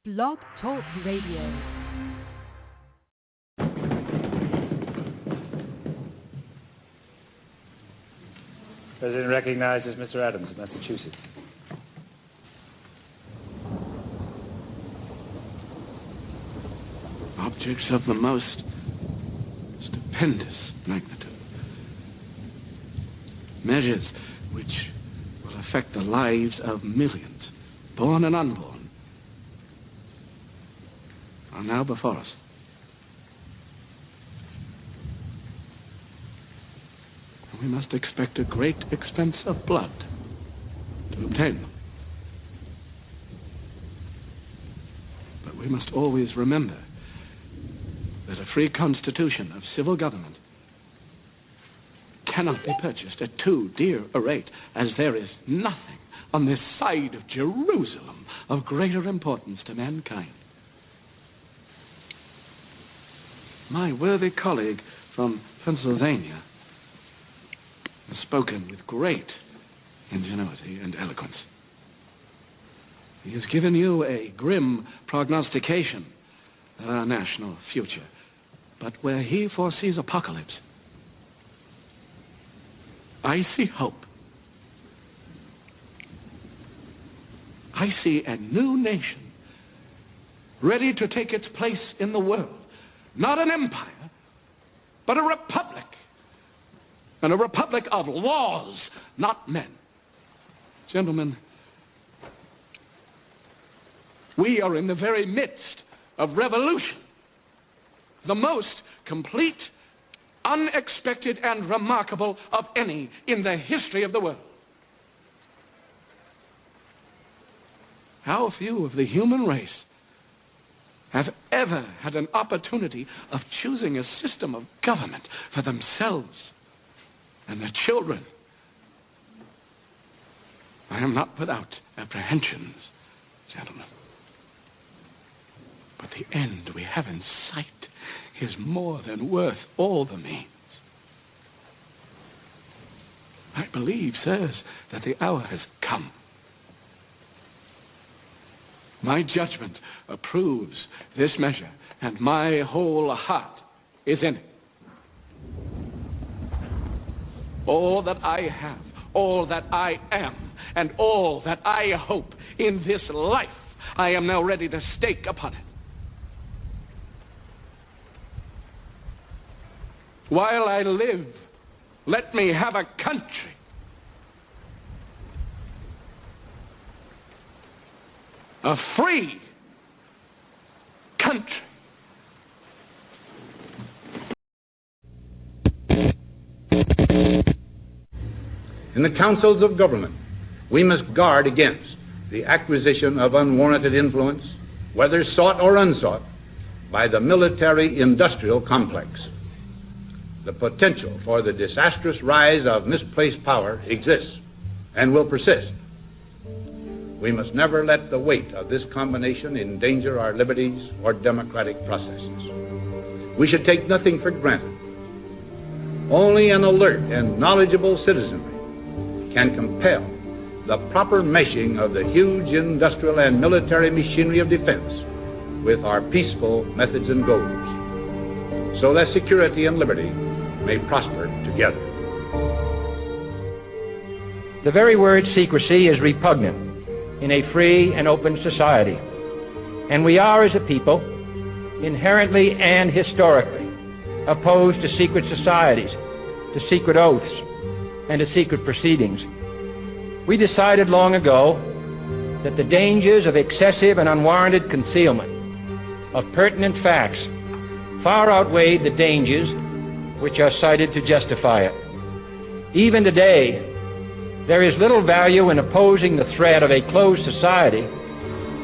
Blog Talk Radio. President recognizes Mr. Adams of Massachusetts. Objects of the most stupendous magnitude. Measures which will affect the lives of millions, born and unborn, are now before us. We must expect a great expense of blood to obtain them. But we must always remember that a free constitution of civil government cannot be purchased at too dear a rate, as there is nothing on this side of Jerusalem of greater importance to mankind. My worthy colleague from Pennsylvania has spoken with great ingenuity and eloquence. He has given you a grim prognostication of our national future, but where he foresees apocalypse, I see hope. I see a new nation ready to take its place in the world. Not an empire, but a republic. And a republic of laws, not men. Gentlemen, we are in the very midst of revolution. The most complete, unexpected, and remarkable of any in the history of the world. How few of the human race have ever had an opportunity of choosing a system of government for themselves and their children. I am not without apprehensions, gentlemen. But the end we have in sight is more than worth all the means. I believe, sirs, that the hour has come. My judgment approves this measure, and my whole heart is in it. All that I have, all that I am, and all that I hope in this life, I am now ready to stake upon it. While I live, let me have a country. A free country. In the councils of government, we must guard against the acquisition of unwarranted influence, whether sought or unsought, by the military-industrial complex. The potential for the disastrous rise of misplaced power exists and will persist. We must never let the weight of this combination endanger our liberties or democratic processes. We should take nothing for granted. Only an alert and knowledgeable citizenry can compel the proper meshing of the huge industrial and military machinery of defense with our peaceful methods and goals, so that security and liberty may prosper together. The very word secrecy is repugnant in a free and open society, and we are, as a people, inherently and historically opposed to secret societies, to secret oaths, and to secret proceedings. We decided long ago that the dangers of excessive and unwarranted concealment of pertinent facts far outweighed the dangers which are cited to justify it. Even today, there is little value in opposing the threat of a closed society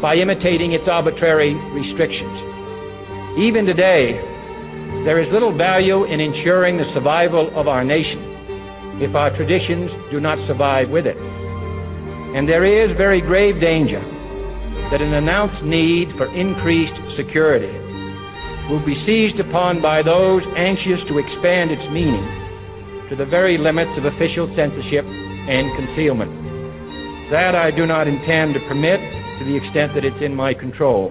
by imitating its arbitrary restrictions. Even today, there is little value in ensuring the survival of our nation if our traditions do not survive with it. And there is very grave danger that an announced need for increased security will be seized upon by those anxious to expand its meaning to the very limits of official censorship and concealment. That I do not intend to permit to the extent that it's in my control.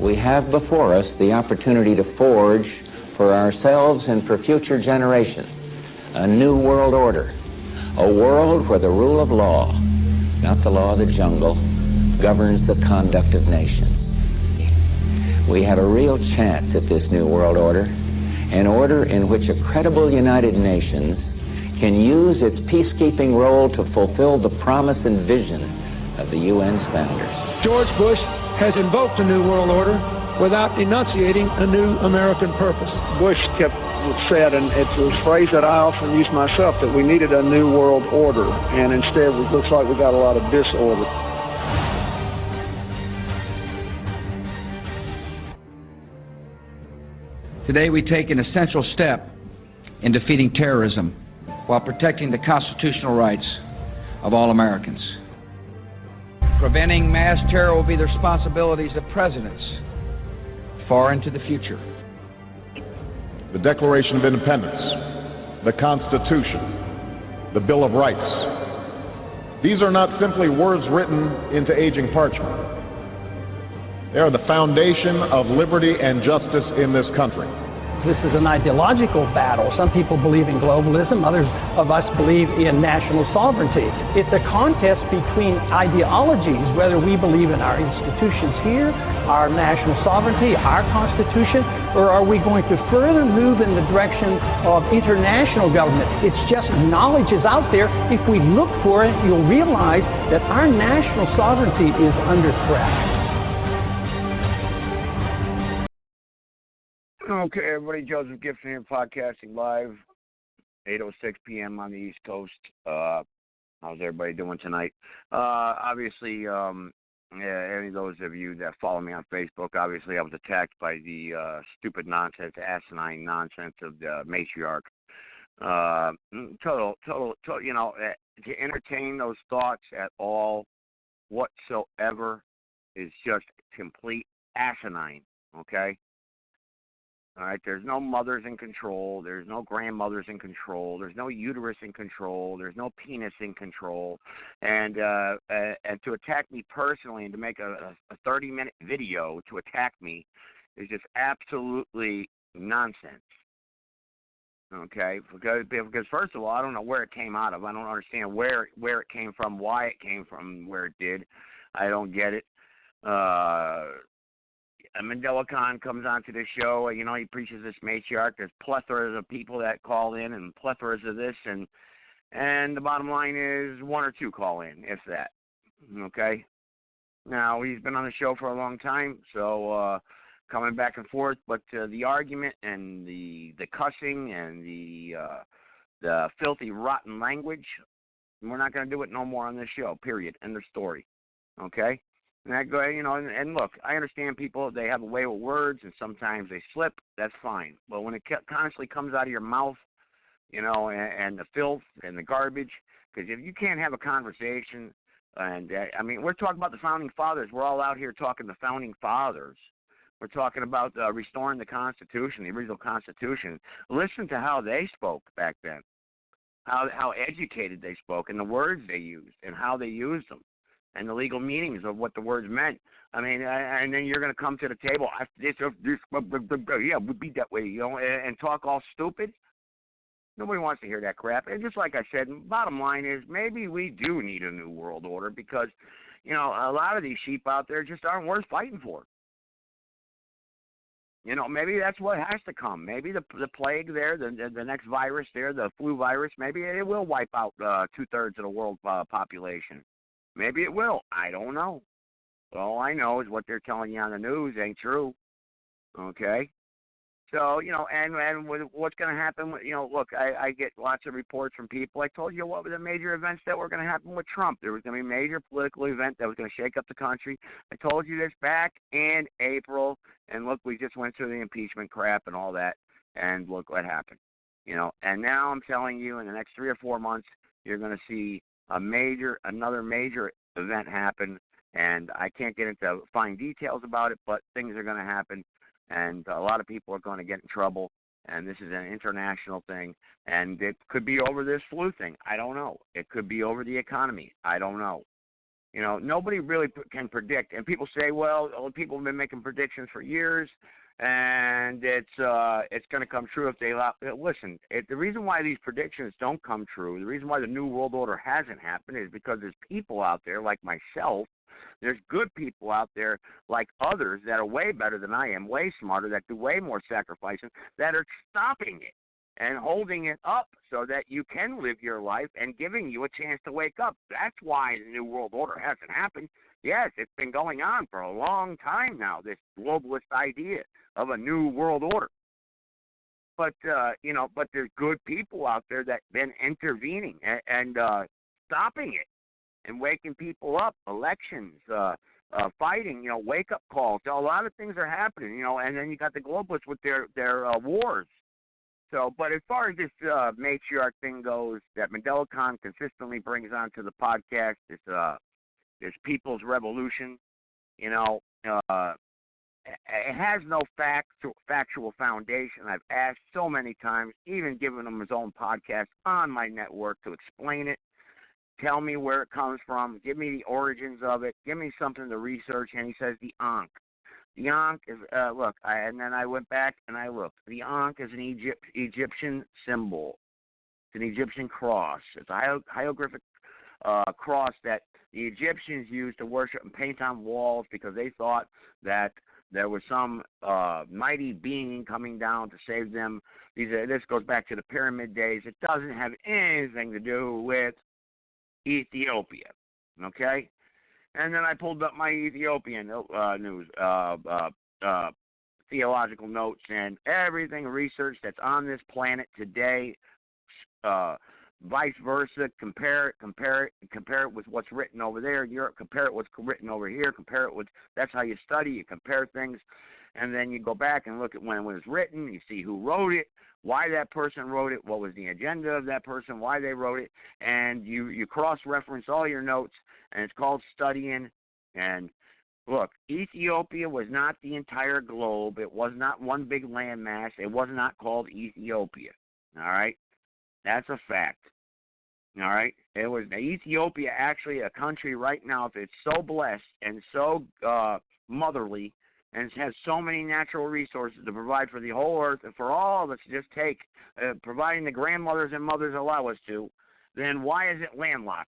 We have before us the opportunity to forge for ourselves and for future generations a new world order, a world where the rule of law, not the law of the jungle, governs the conduct of nations. We have a real chance at this new world order, an order in which a credible United Nations can use its peacekeeping role to fulfill the promise and vision of the UN's founders. George Bush has invoked a new world order without enunciating a new American purpose. Bush said, and it's a phrase that I often use myself, that we needed a new world order, and instead it looks like we got a lot of disorder. Today we take an essential step in defeating terrorism while protecting the constitutional rights of all Americans. Preventing mass terror will be the responsibilities of presidents far into the future. The Declaration of Independence, the Constitution, the Bill of Rights. These are not simply words written into aging parchment. They are the foundation of liberty and justice in this country. This is an ideological battle. Some people believe in globalism, others of us believe in national sovereignty. It's a contest between ideologies, whether we believe in our institutions here, our national sovereignty, our Constitution, or are we going to further move in the direction of international government? It's just knowledge is out there. If we look for it, you'll realize that our national sovereignty is under threat. Okay, everybody, Joseph Gibson here, podcasting live, 8:06 p.m. on the East Coast. How's everybody doing tonight? Obviously, any of those of you that follow me on Facebook, obviously I was attacked by the stupid nonsense, asinine nonsense of the matriarch. Total, you know, to entertain those thoughts at all whatsoever is just complete asinine, okay? All right, there's no mothers in control. There's no grandmothers in control. There's no uterus in control. There's no penis in control. And to attack me personally and to make a 30-minute video to attack me is just absolutely nonsense. Okay, because first of all, I don't know where it came out of. I don't understand where it came from, why it came from, where it did. I don't get it. Mandela Khan comes onto this show, you know, he preaches this matriarch. There's plethoras of people that call in and plethoras of this, and the bottom line is one or two call in, if that. Okay? Now, he's been on the show for a long time, so coming back and forth, but the argument and the cussing and the filthy, rotten language, we're not going to do it no more on this show, period. End of story. Okay? And I go, you know, and look, I understand people, they have a way with words, and sometimes they slip. That's fine. But when it constantly comes out of your mouth, you know, and the filth and the garbage, because if you can't have a conversation, and I mean, we're talking about the Founding Fathers. We're all out here talking the Founding Fathers. We're talking about restoring the Constitution, the original Constitution. Listen to how they spoke back then, how educated they spoke, and the words they used, and how they used them, and the legal meanings of what the words meant. I mean, and then you're going to come to the table, yeah, we'd be that way, you know, and talk all stupid. Nobody wants to hear that crap. And just like I said, bottom line is maybe we do need a new world order because, you know, a lot of these sheep out there just aren't worth fighting for. You know, maybe that's what has to come. Maybe the plague there, the next virus there, the flu virus, maybe it will wipe out 2/3 of the world population. Maybe it will. I don't know. All I know is what they're telling you on the news ain't true. Okay? So, you know, and with what's going to happen, you know, look, I get lots of reports from people. I told you what were the major events that were going to happen with Trump. There was going to be a major political event that was going to shake up the country. I told you this back in April, and look, we just went through the impeachment crap and all that, and look what happened. You know, and now I'm telling you in the next 3 or 4 months, you're going to see another major event happen, and I can't get into fine details about it, but things are going to happen, and a lot of people are going to get in trouble, and this is an international thing, and it could be over this flu thing. I don't know. It could be over the economy. I don't know. Nobody really can predict. And people say, well, people have been making predictions for years, and it's going to come true if they allow. Listen, the reason why these predictions don't come true, the reason why the New World Order hasn't happened is because there's people out there like myself. There's good people out there like others that are way better than I am, way smarter, that do way more sacrificing, that are stopping it and holding it up so that you can live your life and giving you a chance to wake up. That's why the New World Order hasn't happened. Yes, it's been going on for a long time now, this globalist idea of a New World Order. But, but there's good people out there that have been intervening and stopping it and waking people up, elections, fighting, wake-up calls. So a lot of things are happening, and then you got the globalists with their wars. So, but as far as this matriarch thing goes, that Mandela Khan consistently brings onto the podcast, this people's revolution, it has no factual foundation. I've asked so many times, even given him his own podcast on my network to explain it. Tell me where it comes from. Give me the origins of it. Give me something to research. And he says the Ankh. The Ankh is, and then I went back and I looked. The Ankh is an Egyptian symbol. It's an Egyptian cross. It's a hieroglyphic cross that the Egyptians used to worship and paint on walls because they thought that there was some mighty being coming down to save them. This goes back to the pyramid days. It doesn't have anything to do with Ethiopia, okay? And then I pulled up my Ethiopian news, theological notes, and everything research that's on this planet today, vice versa. Compare it with what's written over there in Europe. Compare it with what's written over here. Compare it with. That's how you study. You compare things, and then you go back and look at when it was written. You see who wrote it, why that person wrote it, what was the agenda of that person, why they wrote it, and you cross-reference all your notes, and it's called studying. And look, Ethiopia was not the entire globe. It was not one big landmass. It was not called Ethiopia. All right? That's a fact. All right? It was Ethiopia, actually a country right now, if it's so blessed and so motherly and has so many natural resources to provide for the whole earth and for all of us to just take, providing the grandmothers and mothers allow us to, then why is it landlocked?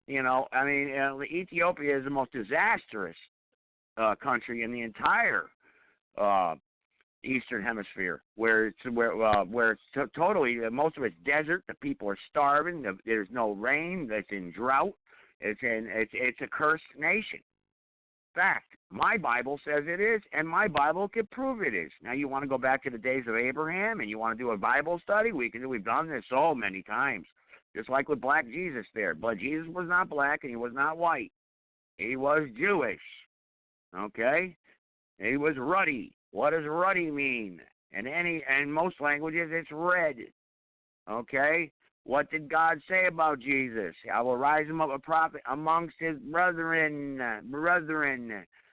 Ethiopia is the most disastrous country in the entire Eastern Hemisphere, where it's totally, most of it's desert. The people are starving. There's no rain. It's in drought. It's a cursed nation. Fact. My Bible says it is, and my Bible can prove it is. Now, you want to go back to the days of Abraham, and you want to do a Bible study? We can do. We've done this so many times. Just like with Black Jesus there. But Jesus was not black, and he was not white. He was Jewish. Okay? He was ruddy. What does ruddy mean? In most languages, it's red. Okay? What did God say about Jesus? I will rise him up a prophet amongst his brethren.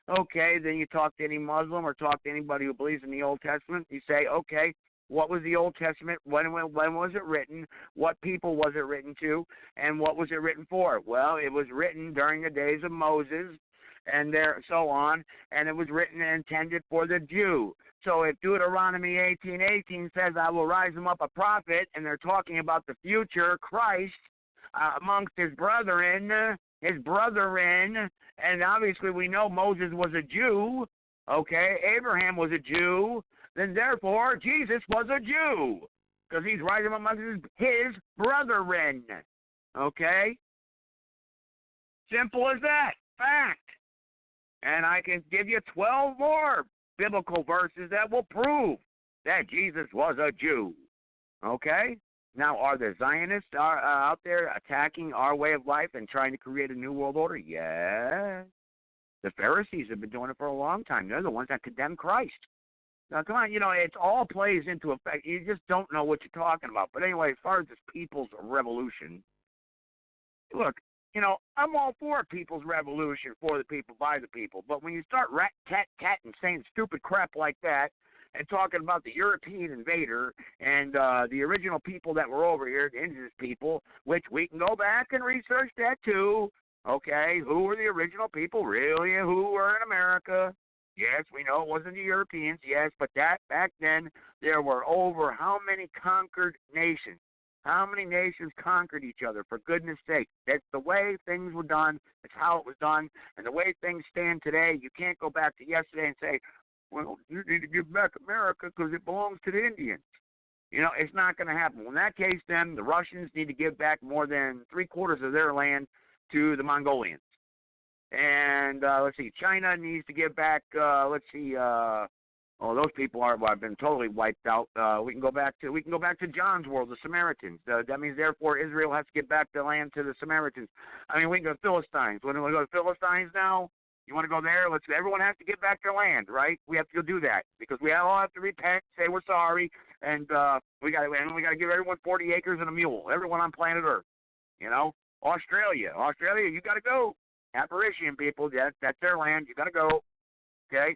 Okay, then you talk to any Muslim or talk to anybody who believes in the Old Testament. You say, okay, what was the Old Testament? When was it written? What people was it written to? And what was it written for? Well, it was written during the days of Moses and so on, and it was written and intended for the Jew. So if Deuteronomy 18:18 says, I will rise him up a prophet, and they're talking about the future Christ amongst his brethren, and obviously we know Moses was a Jew, okay, Abraham was a Jew, then therefore Jesus was a Jew, because he's rising up amongst his brethren, okay? Simple as that, fact. And I can give you 12 more biblical verses that will prove that Jesus was a Jew, okay? Now, are the Zionists out there attacking our way of life and trying to create a new world order? Yes. The Pharisees have been doing it for a long time. They're the ones that condemn Christ. Now, come on, it all plays into effect. You just don't know what you're talking about. But anyway, as far as this people's revolution, look, I'm all for a people's revolution, for the people, by the people. But when you start rat-tat-tat and saying stupid crap like that and talking about the European invader and the original people that were over here, the indigenous people, which we can go back and research that too, Okay, who were the original people, really, who were in America? Yes, we know it wasn't the Europeans, yes, but back then there were over how many conquered nations? How many nations conquered each other, for goodness sake? That's the way things were done. That's how it was done. And the way things stand today, you can't go back to yesterday and say, well, you need to give back America because it belongs to the Indians. You know, it's not going to happen. Well, in that case, then, the Russians need to give back more than 3/4 of their land to the Mongolians. And, let's see, China needs to give back, those people have been totally wiped out. We can go back to John's world, the Samaritans. That means, therefore, Israel has to give back the land to the Samaritans. I mean, we can go to Philistines. When we go to Philistines now, you want to go there? Everyone has to give back their land, right? We have to go do that because we all have to repent, say we're sorry, and we got to give everyone 40 acres and a mule. Everyone on planet Earth, you know. Australia, you got to go. Apparition people, that's their land. You got to go. Okay.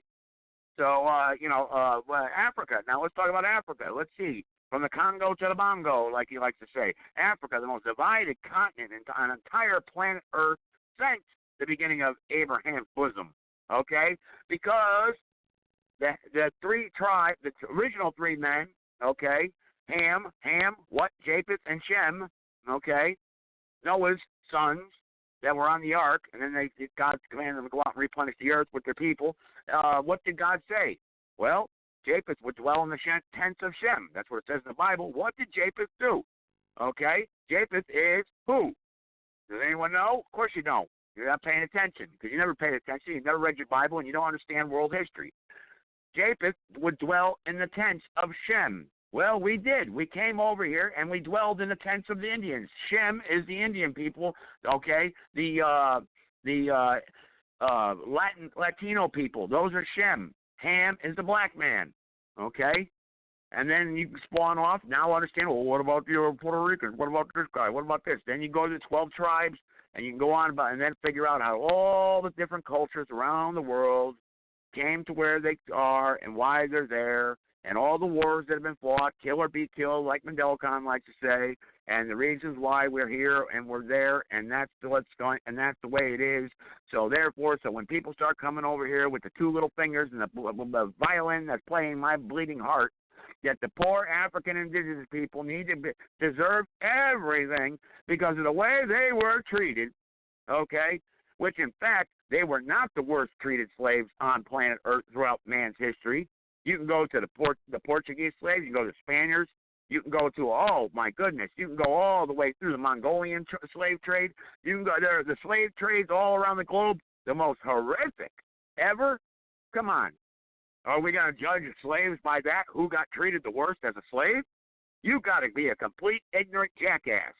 So Africa. Now let's talk about Africa. Let's see. From the Congo to the Bongo, like he likes to say. Africa, the most divided continent on entire planet Earth since the beginning of Abraham's bosom, okay? Because the original three men, okay, Ham, Japheth, and Shem, okay, Noah's sons that were on the ark, and then God commanded them to go out and replenish the earth with their people. What did God say? Well, Japheth would dwell in the tents of Shem. That's what it says in the Bible. What did Japheth do? Okay, Japheth is who? Does anyone know? Of course you don't. You're not paying attention because you never paid attention. You never read your Bible, and you don't understand world history. Japheth would dwell in the tents of Shem. Well, we did. We came over here, and we dwelled in the tents of the Indians. Shem is the Indian people, okay? The Latino people, those are Shem. Ham is the black man, okay? And then you spawn off. Now understand, well, what about the Puerto Ricans? What about this guy? What about this? Then you go to the 12 tribes, and you can go on about, and then figure out how all the different cultures around the world came to where they are and why they're there, and all the wars that have been fought, kill or be killed, like Mendelcon likes to say, and the reasons why we're here and we're there, and that's what's going, and that's the way it is. So therefore, when people start coming over here with the two little fingers and the violin that's playing my bleeding heart, that the poor African indigenous people deserve everything because of the way they were treated, okay? Which, in fact, they were not the worst treated slaves on planet Earth throughout man's history. You can go to the Portuguese slaves. You can go to the Spaniards. You can go to, oh, my goodness, you can go all the way through the Mongolian slave trade. You can go there. The slave trades all around the globe, the most horrific ever. Come on. Are we going to judge slaves by that? Who got treated the worst as a slave? You got to be a complete ignorant jackass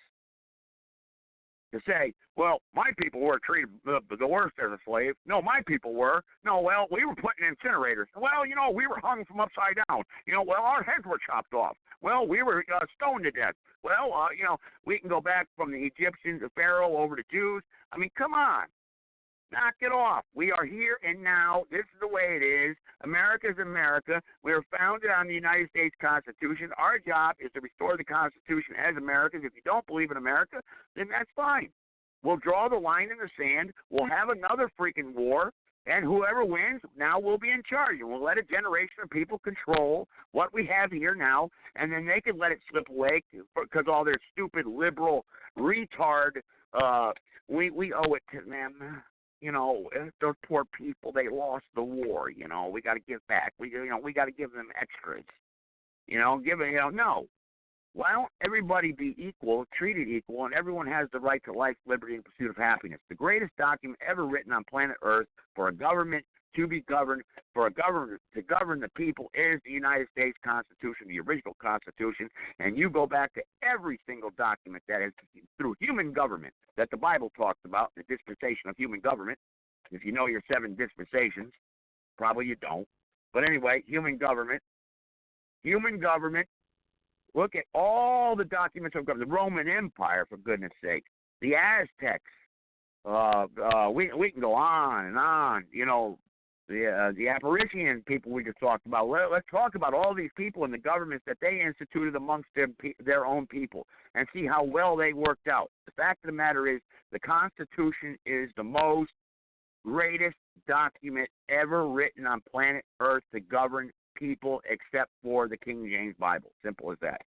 to say, well, my people were treated the worst as a slave. No, my people were. No, well, we were put in incinerators. Well, we were hung from upside down. Well, our heads were chopped off. Well, we were stoned to death. Well, we can go back from the Egyptians to Pharaoh over to Jews. I mean, come on. Knock it off. We are here and now. This is the way it is. America is America. We are founded on the United States Constitution. Our job is to restore the Constitution as Americans. If you don't believe in America, then that's fine. We'll draw the line in the sand. We'll have another freaking war, and whoever wins now will be in charge. And we'll let a generation of people control what we have here now, and then they can let it slip away because all their stupid liberal retard, we owe it to them. Those poor people, they lost the war, we got to give back. We got to give them extras. No. Why don't everybody be equal, treated equal, and everyone has the right to life, liberty, and pursuit of happiness? The greatest document ever written on planet Earth for a government to be governed, for a government to govern the people is the United States Constitution, the original Constitution, and you go back to every single document that is through human government that the Bible talks about, the dispensation of human government. If you know your 7 dispensations, probably you don't. But anyway, human government, look at all the documents of government, the Roman Empire, for goodness sake, the Aztecs, we can go on and on, the Aborigine people we just talked about. Let's talk about all these people in the governments that they instituted amongst their own people and see how well they worked out. The fact of the matter is the Constitution is the most greatest document ever written on planet Earth to govern people except for the King James Bible. Simple as that.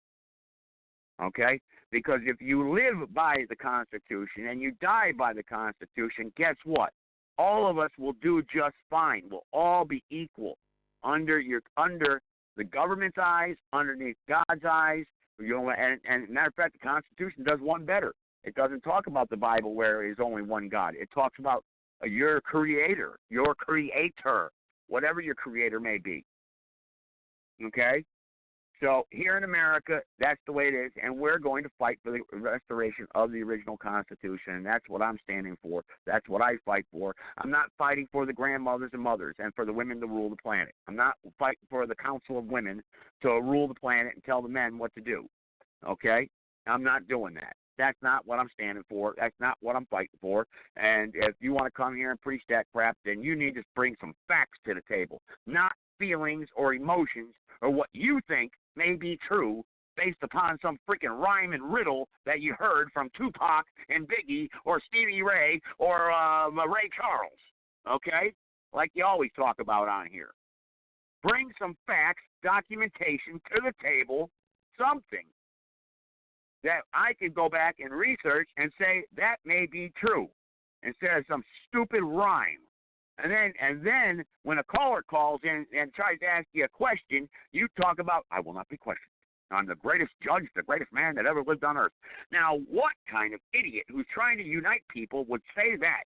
Okay? Because if you live by the Constitution and you die by the Constitution, guess what? All of us will do just fine. We'll all be equal under the government's eyes, underneath God's eyes. You know, and matter of fact, the Constitution does one better. It doesn't talk about the Bible where there is only one God. It talks about your creator, whatever your creator may be. Okay? So here in America, that's the way it is, and we're going to fight for the restoration of the original Constitution, and that's what I'm standing for. That's what I fight for. I'm not fighting for the grandmothers and mothers and for the women to rule the planet. I'm not fighting for the Council of Women to rule the planet and tell the men what to do. Okay? I'm not doing that. That's not what I'm standing for. That's not what I'm fighting for. And if you want to come here and preach that crap, then you need to bring some facts to the table, not feelings or emotions or what you think may be true based upon some freaking rhyme and riddle that you heard from Tupac and Biggie or Stevie Ray or Ray Charles, okay? Like you always talk about on here. Bring some facts, documentation to the table, something that I could go back and research and say that may be true instead of some stupid rhyme. And then when a caller calls in and tries to ask you a question, you talk about, I will not be questioned. I'm the greatest judge, the greatest man that ever lived on earth. Now, what kind of idiot who's trying to unite people would say that?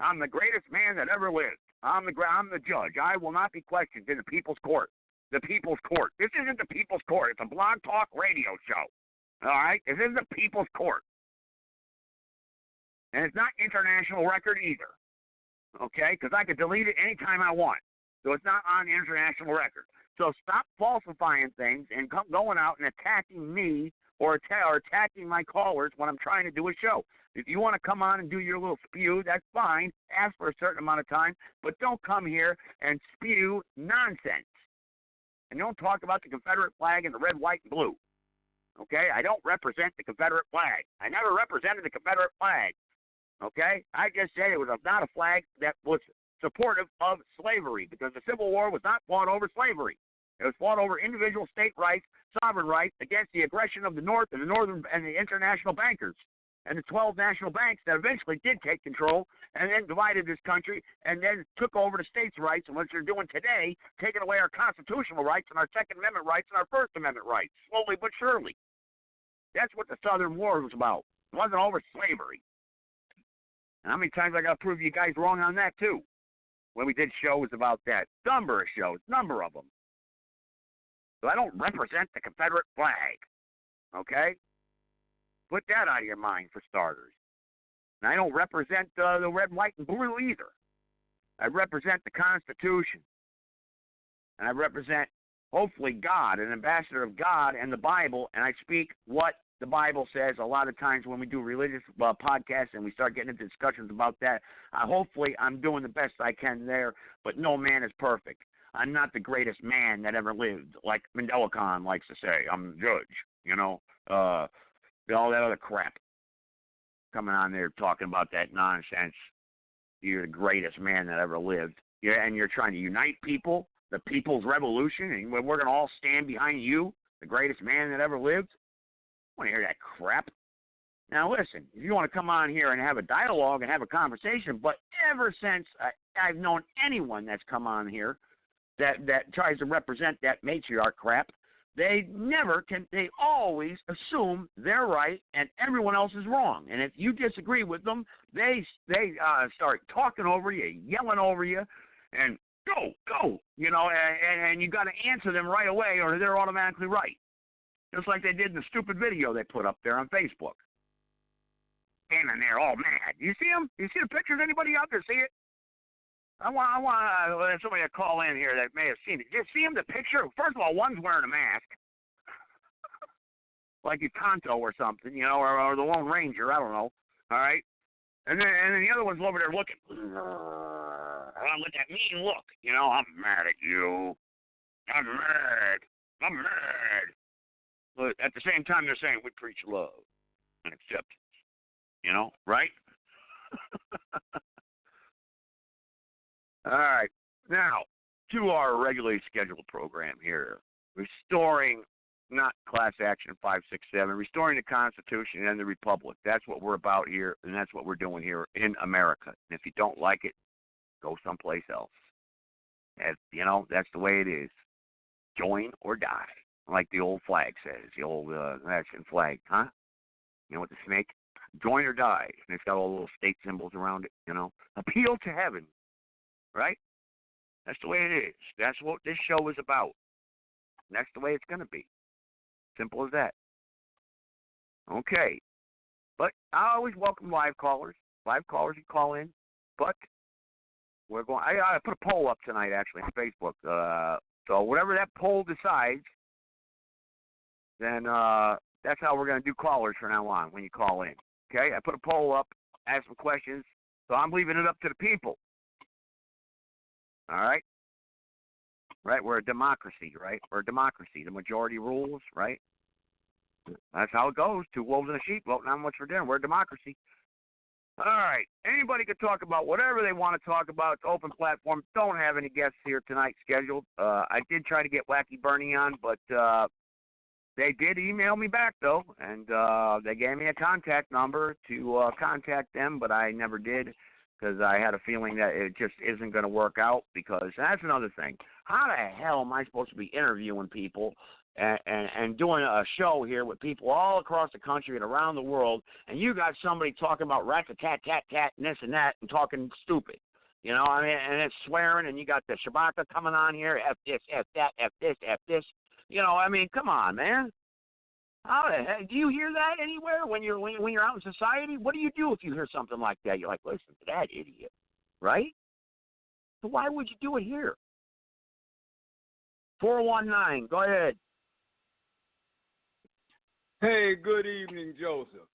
I'm the greatest man that ever lived. I'm the judge. I will not be questioned in the people's court. The people's court. This isn't the people's court. It's a blog talk radio show. All right? This isn't the people's court. And it's not international record either. Okay, because I could delete it anytime I want. So it's not on the international record. So stop falsifying things and going out and attacking me or attacking my callers when I'm trying to do a show. If you want to come on and do your little spew, that's fine. Ask for a certain amount of time. But don't come here and spew nonsense. And don't talk about the Confederate flag and the red, white, and blue. Okay, I don't represent the Confederate flag. I never represented the Confederate flag. Okay? I just said it was not a flag that was supportive of slavery because the Civil War was not fought over slavery. It was fought over individual state rights, sovereign rights against the aggression of the North and the international bankers and the 12 national banks that eventually did take control and then divided this country and then took over the states' rights and what they're doing today, taking away our constitutional rights and our Second Amendment rights and our First Amendment rights, slowly but surely. That's what the Southern War was about. It wasn't over slavery. And how many times I got to prove you guys wrong on that, too? When we did shows about that. Number of shows. Number of them. So I don't represent the Confederate flag. Okay? Put that out of your mind, for starters. And I don't represent the red, white, and blue either. I represent the Constitution. And I represent, hopefully, God, an ambassador of God and the Bible, and I speak what the Bible says. A lot of times when we do religious podcasts and we start getting into discussions about that, hopefully I'm doing the best I can there, but no man is perfect. I'm not the greatest man that ever lived, like Mandela Khan likes to say. I'm the judge, you know, all that other crap. Coming on there talking about that nonsense. You're the greatest man that ever lived. Yeah, and you're trying to unite people, the people's revolution, and we're going to all stand behind you, the greatest man that ever lived. I want to hear that crap. Now, listen, if you want to come on here and have a dialogue and have a conversation, but ever since I've known anyone that's come on here that tries to represent that matriarch crap, they always assume they're right and everyone else is wrong. And if you disagree with them, they start talking over you, yelling over you, and go, you know, and you got to answer them right away or they're automatically right. Just like they did in the stupid video they put up there on Facebook. Standing there all mad. You see them? You see the pictures? Anybody out there see it? I want somebody to call in here that may have seen it. Just see him, the picture? First of all, one's wearing a mask. Like he's Tonto or something, you know, or the Lone Ranger. I don't know. All right? And then the other one's over there looking. with that mean look. You know, I'm mad at you. I'm mad. But at the same time, they're saying we preach love and acceptance. You know, right? All right. Now, to our regularly scheduled program here. Restoring, not class action 567, restoring the Constitution and the Republic. That's what we're about here, and that's what we're doing here in America. And if you don't like it, go someplace else. As, you know, that's the way it is. Join or die, like the old flag says, the old Mexican flag, huh? You know, with the snake? Join or die. And it's got all the little state symbols around it, you know. Appeal to heaven, right? That's the way it is. That's what this show is about. And that's the way it's going to be. Simple as that. Okay. But I always welcome live callers. Live callers you call in. But we're going. I put a poll up tonight, actually, on Facebook. So whatever that poll decides, then that's how we're going to do callers from now on when you call in. Okay? I put a poll up, ask some questions. So I'm leaving it up to the people. All right? Right? We're a democracy, right? We're a democracy. The majority rules, right? That's how it goes. Two wolves and a sheep voting on what's for dinner. We're a democracy. All right. Anybody can talk about whatever they want to talk about. It's open platform. Don't have any guests here tonight scheduled. I did try to get Wacky Bernie on, but they did email me back, though, and they gave me a contact number to contact them, but I never did because I had a feeling that it just isn't going to work out because that's another thing. How the hell am I supposed to be interviewing people and doing a show here with people all across the country and around the world, and you got somebody talking about rat-a-tat-tat-tat and this and that and talking stupid, you know, I mean, and it's swearing, and you got the Shabaka coming on here, F this, F that, F this, F this, you know, I mean, come on, man. How the heck, do you hear that anywhere when you're out in society? What do you do if you hear something like that? You're like, listen to that idiot, right? So why would you do it here? 419, go ahead. Hey, good evening, Joseph.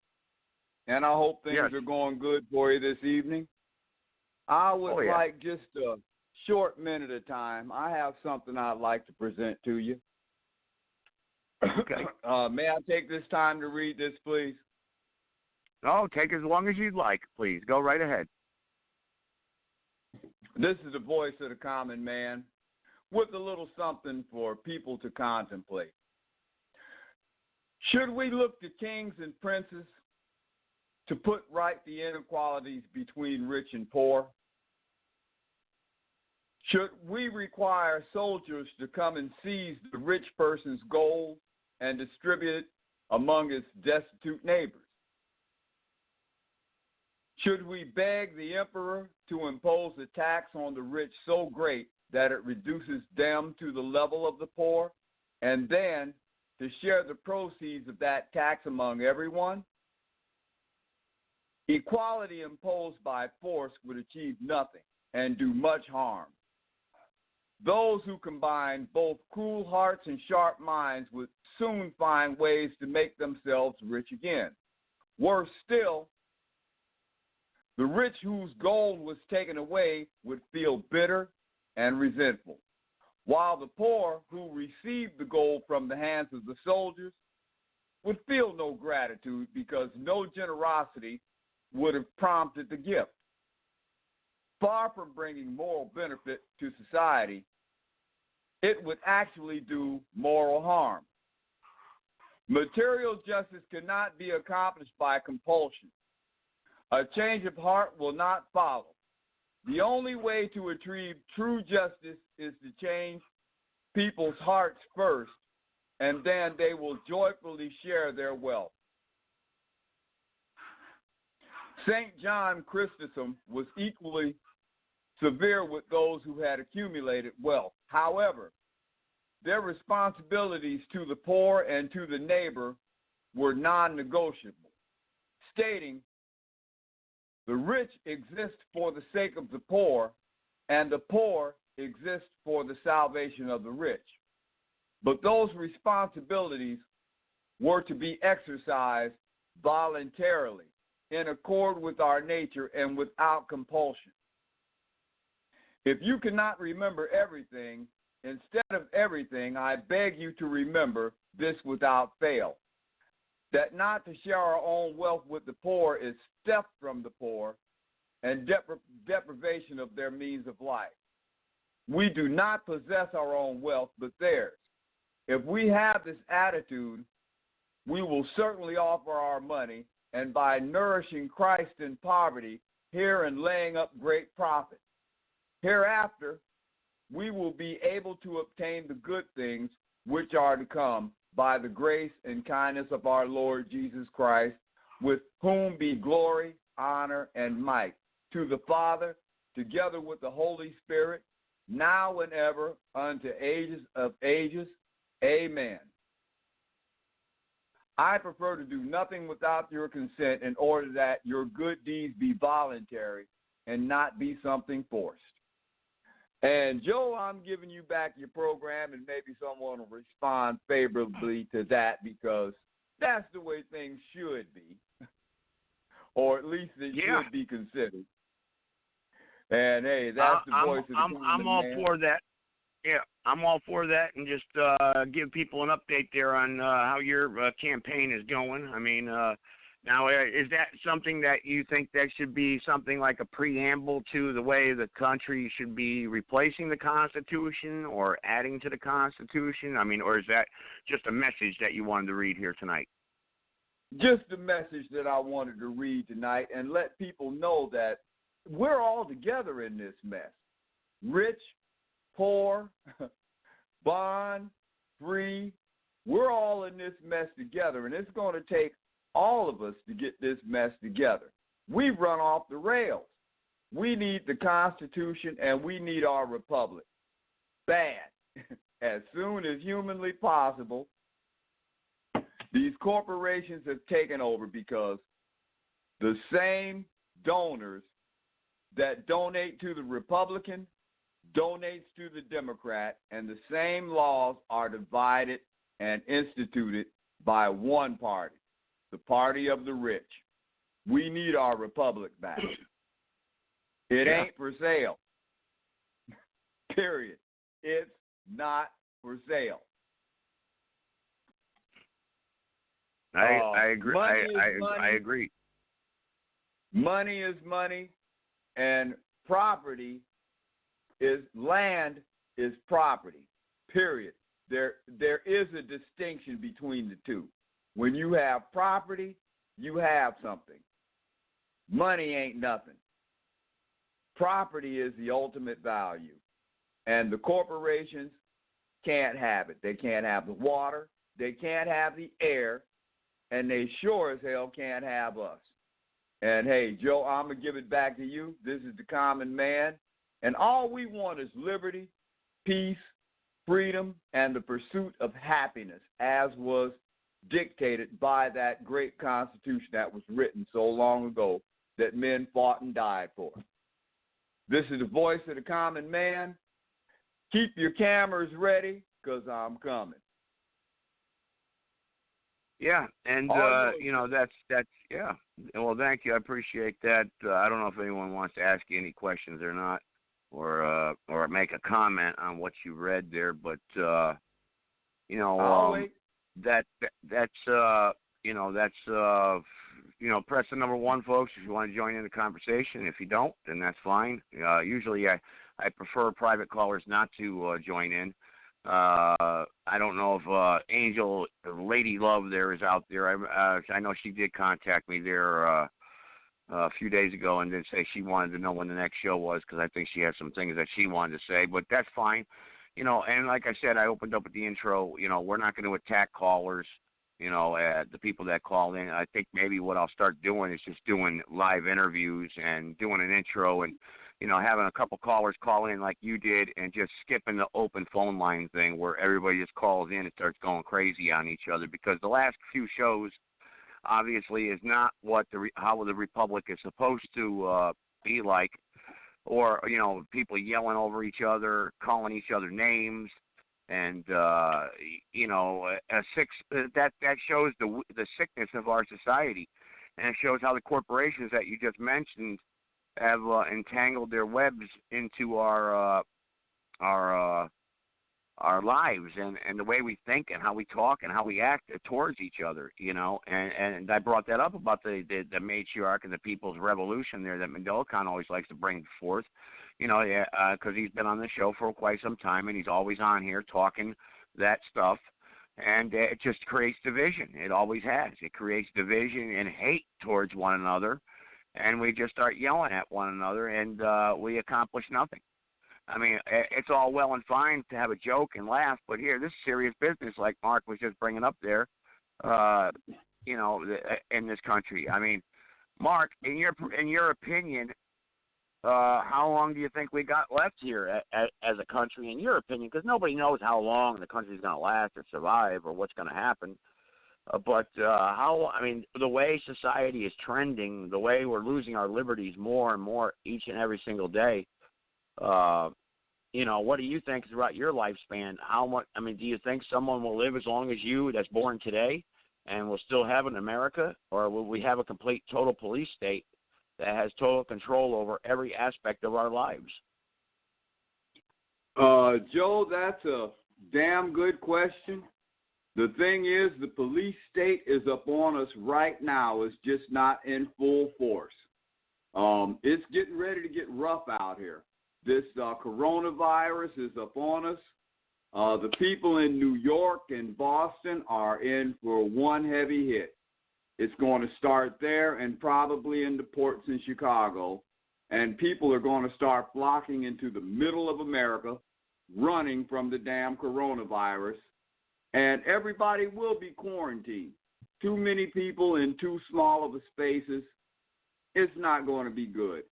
And I hope things are going good for you this evening. I would like just a short minute of time. I have something I'd like to present to you. Okay. May I take this time to read this, please? Oh, take as long as you'd like, please. Go right ahead. This is the voice of the common man with a little something for people to contemplate. Should we look to kings and princes to put right the inequalities between rich and poor? Should we require soldiers to come and seize the rich person's gold and distribute it among its destitute neighbors? Should we beg the emperor to impose a tax on the rich so great that it reduces them to the level of the poor, and then to share the proceeds of that tax among everyone? Equality imposed by force would achieve nothing and do much harm. Those who combine both cool hearts and sharp minds would soon find ways to make themselves rich again. Worse still, the rich whose gold was taken away would feel bitter and resentful, while the poor who received the gold from the hands of the soldiers would feel no gratitude because no generosity would have prompted the gift. Far from bringing moral benefit to society, it would actually do moral harm. Material justice cannot be accomplished by compulsion. A change of heart will not follow. The only way to achieve true justice is to change people's hearts first, and then they will joyfully share their wealth. St. John Chrysostom was equally severe with those who had accumulated wealth. However, their responsibilities to the poor and to the neighbor were non-negotiable, stating, "The rich exist for the sake of the poor, and the poor exist for the salvation of the rich. But those responsibilities were to be exercised voluntarily, in accord with our nature and without compulsion. If you cannot remember everything, instead of everything, I beg you to remember this without fail, that not to share our own wealth with the poor is theft from the poor and deprivation of their means of life. We do not possess our own wealth, but theirs. If we have this attitude, we will certainly offer our money, and by nourishing Christ in poverty here and laying up great profit. Hereafter, we will be able to obtain the good things which are to come by the grace and kindness of our Lord Jesus Christ, with whom be glory, honor, and might, to the Father, together with the Holy Spirit, now and ever, unto ages of ages. Amen. I prefer to do nothing without your consent in order that your good deeds be voluntary and not be something forced. And Joe, I'm giving you back your program, and maybe someone will respond favorably to that, because that's the way things should be, or at least it should be considered. And hey, that's the voice of the common I'm all man. for that. Yeah, I'm all for that, and just give people an update there on how your campaign is going. I mean, now, is that something that you think that should be something like a preamble to the way the country should be replacing the Constitution or adding to the Constitution? I mean, or is that just a message that you wanted to read here tonight? Just a message that I wanted to read tonight and let people know that we're all together in this mess. Rich, poor, bond, free, we're all in this mess together, and it's going to take all of us to get this mess together. We've run off the rails. We need the Constitution, and we need our republic bad. As soon as humanly possible, these corporations have taken over, because the same donors that donate to the Republican donates to the Democrat, and the same laws are divided and instituted by one party, the party of the rich. We need our republic back. It ain't for sale. Period. It's not for sale. I agree. I agree. Money is money, and property is land is property. Period. There is a distinction between the two. When you have property, you have something. Money ain't nothing. Property is the ultimate value. And the corporations can't have it. They can't have the water. They can't have the air. And they sure as hell can't have us. And, hey, Joe, I'm going to give it back to you. This is the common man. And all we want is liberty, peace, freedom, and the pursuit of happiness, as was dictated by that great Constitution that was written so long ago that men fought and died for. This is the voice of the common man. Keep your cameras ready, because I'm coming. Yeah, and that's yeah. Well, thank you. I appreciate that. I don't know if anyone wants to ask you any questions or not, or make a comment on what you read there, but press the number 1, folks, if you want to join in the conversation. If you don't, then that's fine. Usually I prefer private callers not to join in. I don't know if Angel Lady Love there is out there. I know she did contact me there a few days ago and then say she wanted to know when the next show was, because I think she has some things that she wanted to say, but that's fine. And like I said, I opened up with the intro, we're not going to attack callers, the people that call in. I think maybe what I'll start doing is just doing live interviews and doing an intro and, having a couple callers call in like you did and just skipping the open phone line thing where everybody just calls in and starts going crazy on each other, because the last few shows obviously is not how the Republic is supposed to be like, or, people yelling over each other, calling each other names, and, that shows the sickness of our society, and it shows how the corporations that you just mentioned have entangled their webs into our lives and the way we think and how we talk and how we act towards each other, you know. And I brought that up about the matriarch and the People's Revolution there that Mandela Khan always likes to bring forth, you know, because he's been on the show for quite some time and he's always on here talking that stuff. And it just creates division. It always has. It creates division and hate towards one another. And we just start yelling at one another, and we accomplish nothing. I mean, it's all well and fine to have a joke and laugh, but here, this is serious business, like Mark was just bringing up there, you know, in this country. I mean, Mark, in your opinion, how long do you think we got left here as a country, in your opinion? Because nobody knows how long the country's going to last or survive or what's going to happen. But I mean, the way society is trending, the way we're losing our liberties more and more each and every single day, you know, what do you think is about your lifespan? How much? I mean, do you think someone will live as long as you that's born today and will still have it in America? Or will we have a complete, total police state that has total control over every aspect of our lives? Joe, that's a damn good question. The thing is, the police state is up on us right now. It's just not in full force. It's getting ready to get rough out here. This coronavirus is up on us. The people in New York and Boston are in for one heavy hit. It's going to start there and probably into ports in Chicago. And people are going to start flocking into the middle of America, running from the damn coronavirus. And everybody will be quarantined. Too many people in too small of a spaces. It's not going to be good.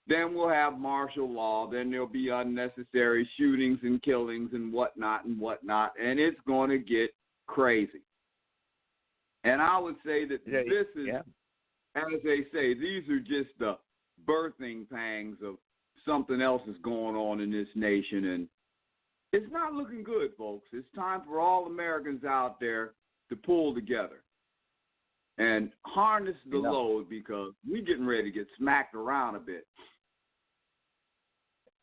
Then we'll have martial law. Then there'll be unnecessary shootings and killings and whatnot. And it's going to get crazy. And I would say that this is, as they say, these are just the birthing pangs of something else is going on in this nation. And it's not looking good, folks. It's time for all Americans out there to pull together and harness the load, because we're getting ready to get smacked around a bit.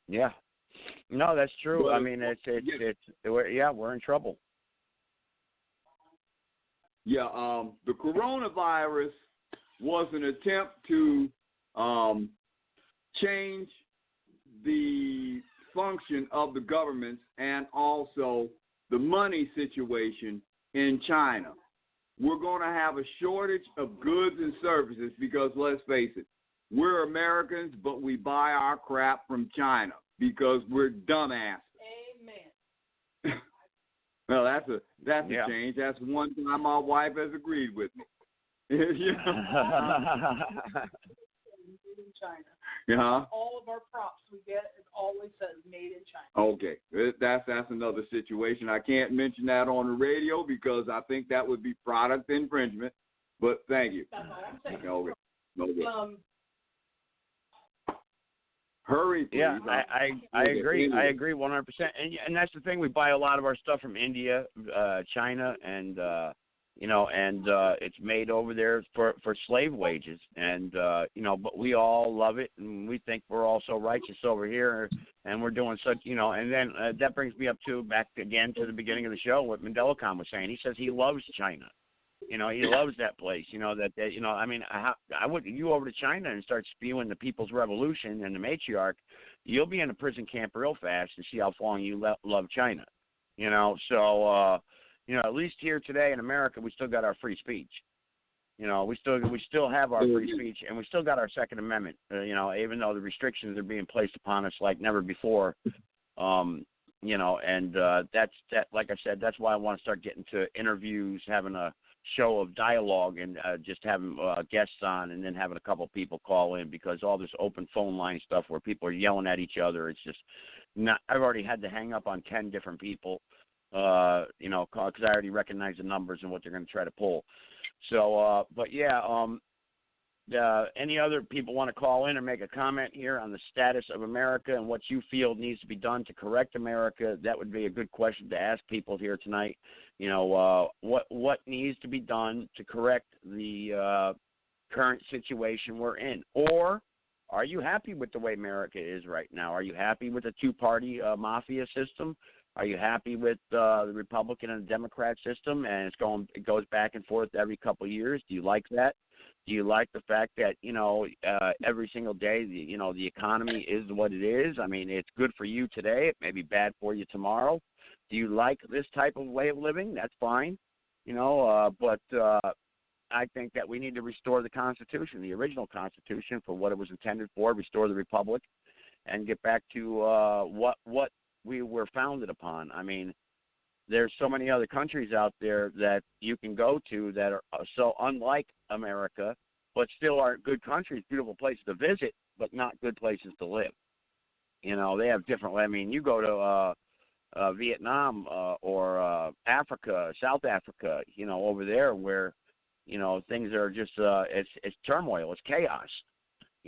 Yeah. No, that's true. But, I mean, we're in trouble. Yeah, the coronavirus was an attempt to change the function of the governments and also the money situation in China. We're going to have a shortage of goods and services because, let's face it, we're Americans, but we buy our crap from China because we're dumbasses. Amen. Well, that's a change. That's one time my wife has agreed with me. In China. Yeah. All of our props we get, it always says made in China. Okay, that's another situation. I can't mention that on the radio because I think that would be product infringement. But thank you. That's all I'm saying. Okay. Hurry, please. Yeah, I agree. I agree 100%. And that's the thing. We buy a lot of our stuff from India, China, and it's made over there for slave wages. And, but we all love it, and we think we're all so righteous over here, and we're doing such, and then that brings me back again to the beginning of the show, what Mandela Khan was saying. He says he loves China. He loves that place, I mean, I would, you over to China and start spewing the People's Revolution and the matriarch, you'll be in a prison camp real fast and see how long you love China, so, at least here today in America, we still got our free speech. We still have our free speech, and we still got our Second Amendment. Even though the restrictions are being placed upon us like never before. That's like I said, that's why I want to start getting to interviews, having a show of dialogue, and just having guests on, and then having a couple people call in, because all this open phone line stuff where people are yelling at each other, it's just not. I've already had to hang up on 10 different people. Because I already recognize the numbers and what they're going to try to pull. So, any other people want to call in or make a comment here on the status of America and what you feel needs to be done to correct America? That would be a good question to ask people here tonight. What needs to be done to correct the current situation we're in, or Are you happy with the way America is right now? Are you happy with the two-party mafia system? Are you happy with the Republican and Democrat system? And it goes back and forth every couple of years. Do you like that? Do you like the fact that, every single day, the economy is what it is? I mean, it's good for you today. It may be bad for you tomorrow. Do you like this type of way of living? That's fine, but I think that we need to restore the Constitution, the original Constitution, for what it was intended for, restore the Republic, and get back to what we were founded upon. I mean, there's so many other countries out there that you can go to that are so unlike America, but still are good countries, beautiful places to visit, but not good places to live. They have different. I mean, you go to Vietnam or Africa, South Africa, over there where, things are just it's turmoil, it's chaos.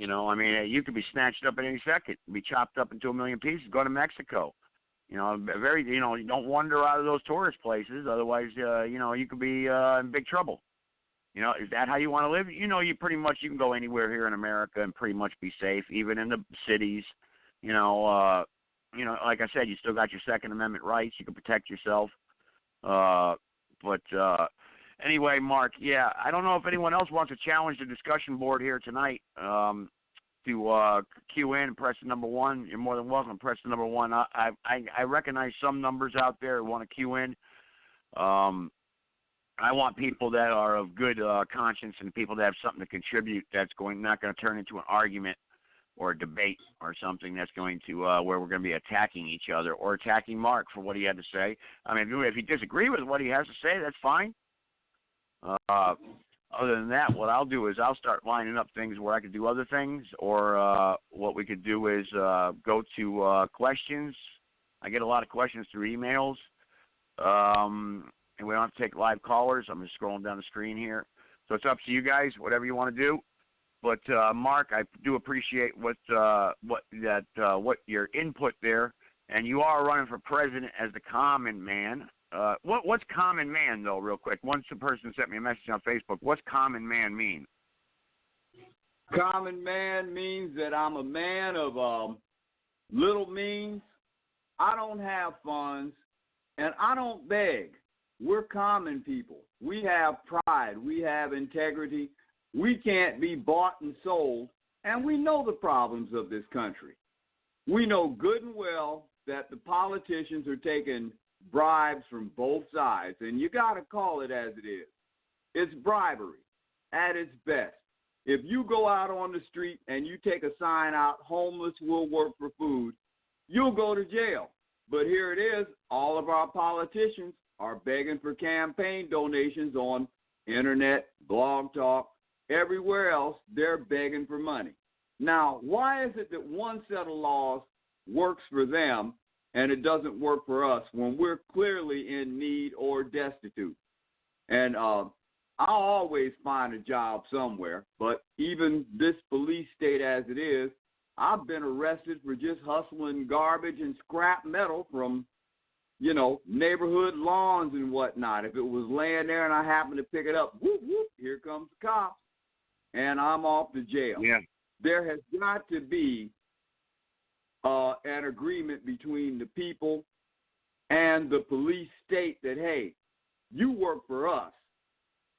I mean, you could be snatched up at any second, be chopped up into a million pieces. Go to Mexico. You don't wander out of those tourist places. Otherwise, you could be in big trouble. Is that how you want to live? You pretty much, you can go anywhere here in America and pretty much be safe, even in the cities. Like I said, you still got your Second Amendment rights. You can protect yourself. Anyway, Mark, I don't know if anyone else wants to challenge the discussion board here tonight. To cue in and press the number 1. You're more than welcome to press the number 1. I recognize some numbers out there who want to cue in. I want people that are of good conscience and people that have something to contribute that's not going to turn into an argument or a debate or something that's going to where we're going to be attacking each other or attacking Mark for what he had to say. I mean, if you disagree with what he has to say, that's fine. Other than that, what I'll do is I'll start lining up things where I could do other things, or what we could do is go to questions. I get a lot of questions through emails, and we don't have to take live callers. I'm just scrolling down the screen here. So it's up to you guys, whatever you want to do. But, Mark, I do appreciate what your input there, and you are running for president as the common man. What's common man, though, real quick? One person sent me a message on Facebook. What's common man mean? Common man means that I'm a man of little means. I don't have funds, and I don't beg. We're common people. We have pride. We have integrity. We can't be bought and sold, and we know the problems of this country. We know good and well that the politicians are taking bribes from both sides, and you got to call it as it is. It's bribery at its best. If you go out on the street and you take a sign out, homeless will work for food, you'll go to jail. But here it is, all of our politicians are begging for campaign donations on internet, blog talk, everywhere else, they're begging for money. Now, why is it that one set of laws works for them and it doesn't work for us when we're clearly in need or destitute? And I'll always find a job somewhere, but even this police state as it is, I've been arrested for just hustling garbage and scrap metal from, neighborhood lawns and whatnot. If it was laying there and I happened to pick it up, whoop, whoop, here comes the cops, and I'm off to jail. Yeah. There has got to be an agreement between the people and the police state that, hey, you work for us,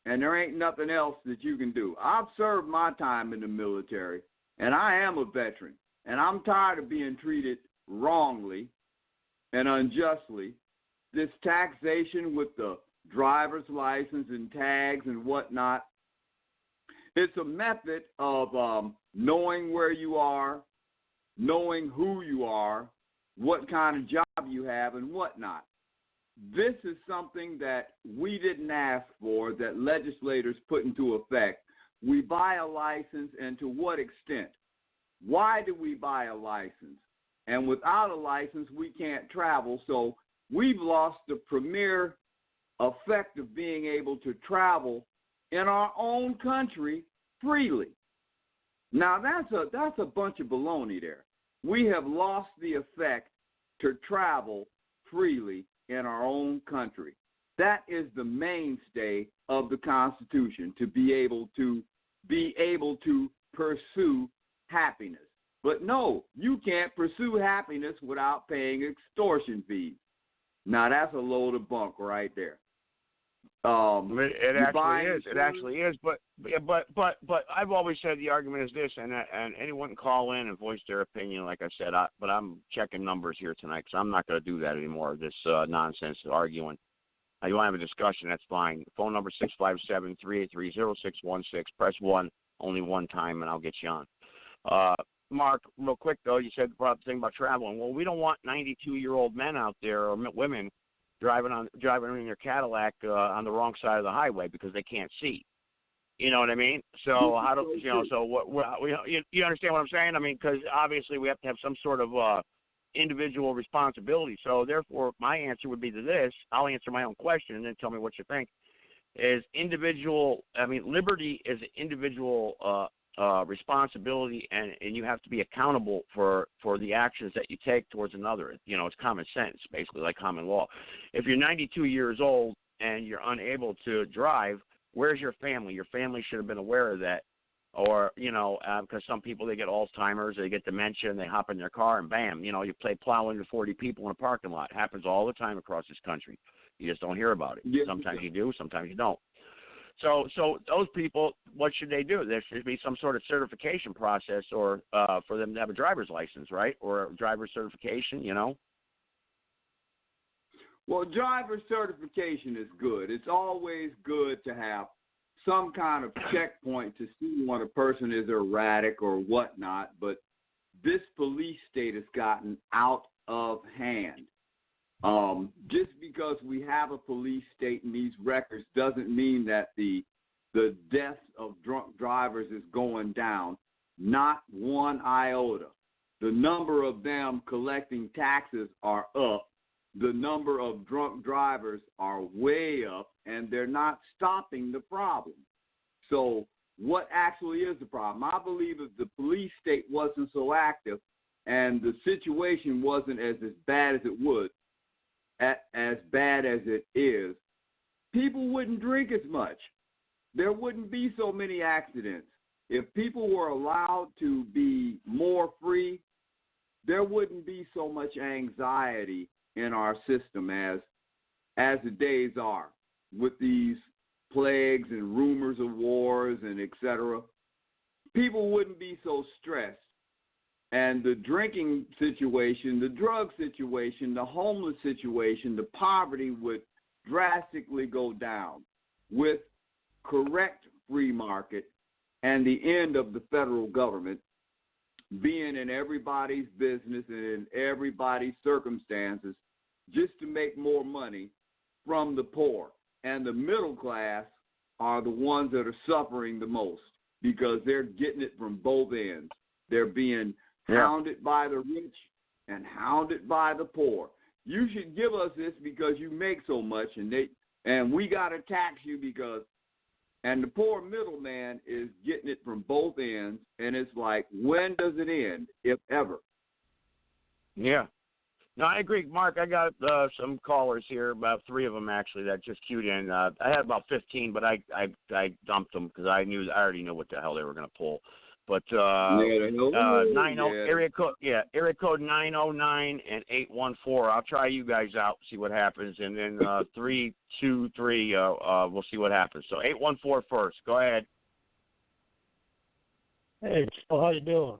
and there ain't nothing else that you can do. I've served my time in the military, and I am a veteran, and I'm tired of being treated wrongly and unjustly. This taxation with the driver's license and tags and whatnot, it's a method of knowing where you are, knowing who you are, what kind of job you have, and whatnot. This is something that we didn't ask for, that legislators put into effect. We buy a license, and to what extent? Why do we buy a license? And without a license, we can't travel, so we've lost the premier effect of being able to travel in our own country freely. Now, that's a bunch of baloney there. We have lost the effect to travel freely in our own country. That is the mainstay of the Constitution, to be able to pursue happiness. But no, you can't pursue happiness without paying extortion fees. Now that's a load of bunk right there. It actually is. It actually is. But I've always said the argument is this, and anyone can call in and voice their opinion. Like I said, but I'm checking numbers here tonight, because I'm not going to do that anymore. This nonsense arguing. You want to have a discussion? That's fine. Phone number 657-383-0616. Press 1 only one time, and I'll get you on. Mark, real quick though, you said brought up the thing about traveling. Well, we don't want 92-year-old men out there or women driving in their Cadillac on the wrong side of the highway because they can't see. You know what I mean? So how do you know? So you understand what I'm saying? I mean, because obviously we have to have some sort of individual responsibility. So therefore, my answer would be to this. I'll answer my own question and then tell me what you think. Is individual? I mean, liberty is an individual responsibility, and you have to be accountable for the actions that you take towards another. You know, it's common sense, basically, like common law. If you're 92 years old and you're unable to drive, where's your family? Your family should have been aware of that. Or, you know, because some people, they get Alzheimer's, they get dementia, and they hop in their car, and bam, you know, you plow into 40 people in a parking lot. It happens all the time across this country. You just don't hear about it. Yeah. Sometimes you do, sometimes you don't. So those people, what should they do? There should be some sort of certification process, or for them to have a driver's license, right, or a driver's certification, you know? Well, driver certification is good. It's always good to have some kind of checkpoint to see when a person is erratic or whatnot, but this police state has gotten out of hand. Just because we have a police state in these records doesn't mean that the deaths of drunk drivers is going down, not one iota. The number of them collecting taxes are up. The number of drunk drivers are way up, and they're not stopping the problem. So what actually is the problem? I believe if the police state wasn't so active and the situation wasn't as bad as it would, as bad as it is, people wouldn't drink as much. There wouldn't be so many accidents. If people were allowed to be more free, there wouldn't be so much anxiety in our system as the days are, with these plagues and rumors of wars and et cetera. People wouldn't be so stressed. And the drinking situation, the drug situation, the homeless situation, the poverty would drastically go down with correct free market and the end of the federal government being in everybody's business and in everybody's circumstances just to make more money from the poor. And the middle class are the ones that are suffering the most because they're getting it from both ends. They're being hounded by the rich and hounded by the poor. You should give us this because you make so much, and we got to tax you because, and the poor middleman is getting it from both ends, and it's like, when does it end, if ever? Yeah. No, I agree, Mark. I got some callers here, about 3 of them actually, that just queued in. I had about 15, but I dumped them because I already knew what the hell they were going to pull. But 90 area code 909 and 814. I'll try you guys out, see what happens, and then 323. We'll see what happens. So 814 first. Go ahead. Hey, Joe, how you doing?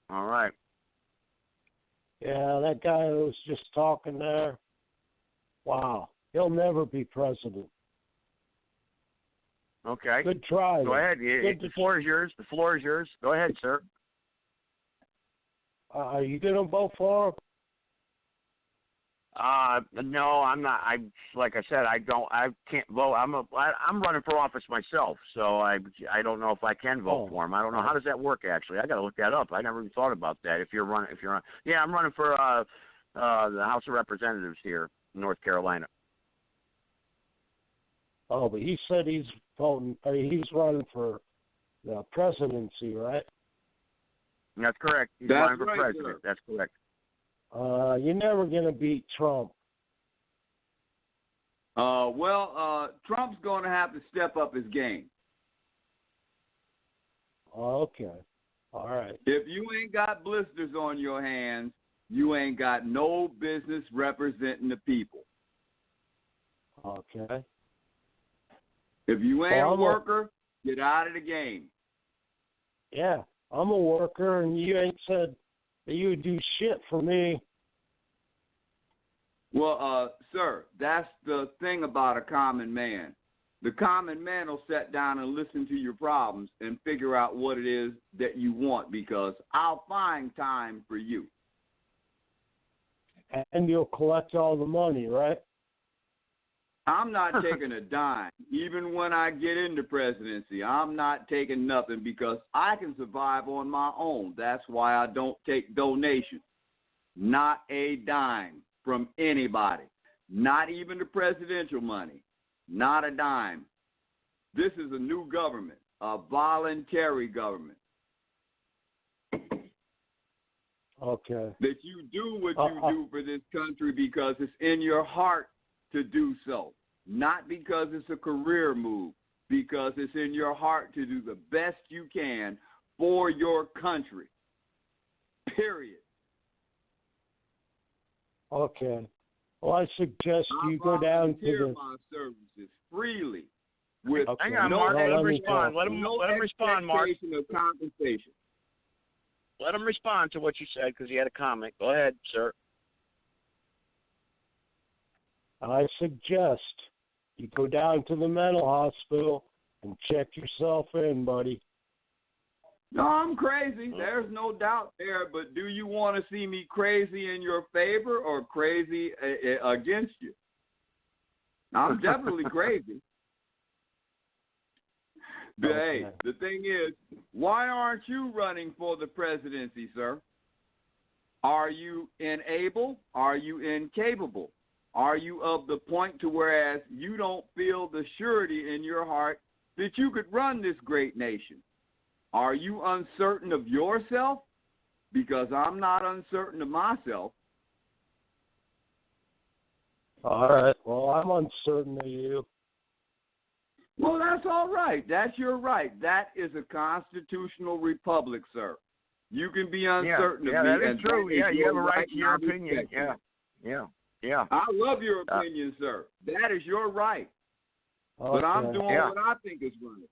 All right. Yeah, that guy who was just talking there. Wow, he'll never be president. Okay. Good try. Go ahead. The floor is yours. The floor is yours. Go ahead, sir. Are you going to vote for him? No, I'm not. Like I said, I can't vote. I'm running for office myself, so I don't know if I can vote for him. I don't know. How does that work, actually? I got to look that up. I never even thought about that. Yeah, I'm running for the House of Representatives here in North Carolina. Oh, but he said he's voting. He's running for the presidency, right? That's correct. He's running for president. Sir. That's correct. You're never going to beat Trump. Trump's going to have to step up his game. Okay. All right. If you ain't got blisters on your hands, you ain't got no business representing the people. Okay. If you ain't a worker, get out of the game. Yeah, I'm a worker, and you ain't said that you would do shit for me. Well, sir, that's the thing about a common man. The common man will sit down and listen to your problems and figure out what it is that you want, because I'll find time for you. And you'll collect all the money, right? I'm not taking a dime. Even when I get into presidency, I'm not taking nothing, because I can survive on my own. That's why I don't take donations. Not a dime from anybody. Not even the presidential money. Not a dime. This is a new government, a voluntary government. Okay. That you do what you do for this country because it's in your heart to do so. Not because it's a career move, because it's in your heart to do the best you can for your country. Period. Okay. Well, I suggest you go down to the my services freely with Hang on, no Mark. Let him respond. Let him respond, Mark. Of compensation. Let him respond to what you said, because he had a comment. Go ahead, sir. I suggest you go down to the mental hospital and check yourself in, buddy. No, I'm crazy. There's no doubt there. But do you want to see me crazy in your favor or crazy against you? I'm definitely crazy. But hey, the thing is, why aren't you running for the presidency, sir? Are you unable? Are you incapable? Are you of the point to whereas you don't feel the surety in your heart that you could run this great nation? Are you uncertain of yourself? Because I'm not uncertain of myself. All right. Well, I'm uncertain of you. Well, that's all right. That's your right. That is a constitutional republic, sir. You can be uncertain of me. Yeah, that is true. Yeah, you have a right to your opinion. Yeah. I love your opinion, sir. That is your right. Okay. But I'm doing what I think is right.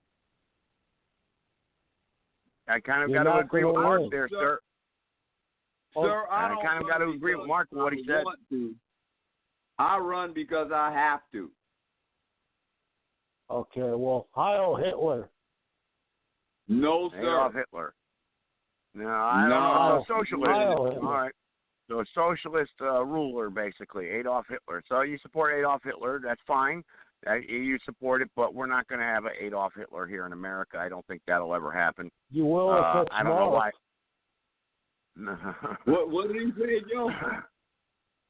I kind of got to agree with Mark there, sir. Sir, I kind of got to agree with Mark with what he said. I run because I have to. Okay, well, Heil Hitler. No, sir. Adolf Hitler. No, I don't know. So socialist. All right. So a socialist ruler, basically, Adolf Hitler. So you support Adolf Hitler, that's fine. You support it, but we're not going to have an Adolf Hitler here in America. I don't think that'll ever happen. You will if it's I don't know why. What did he say, Joe?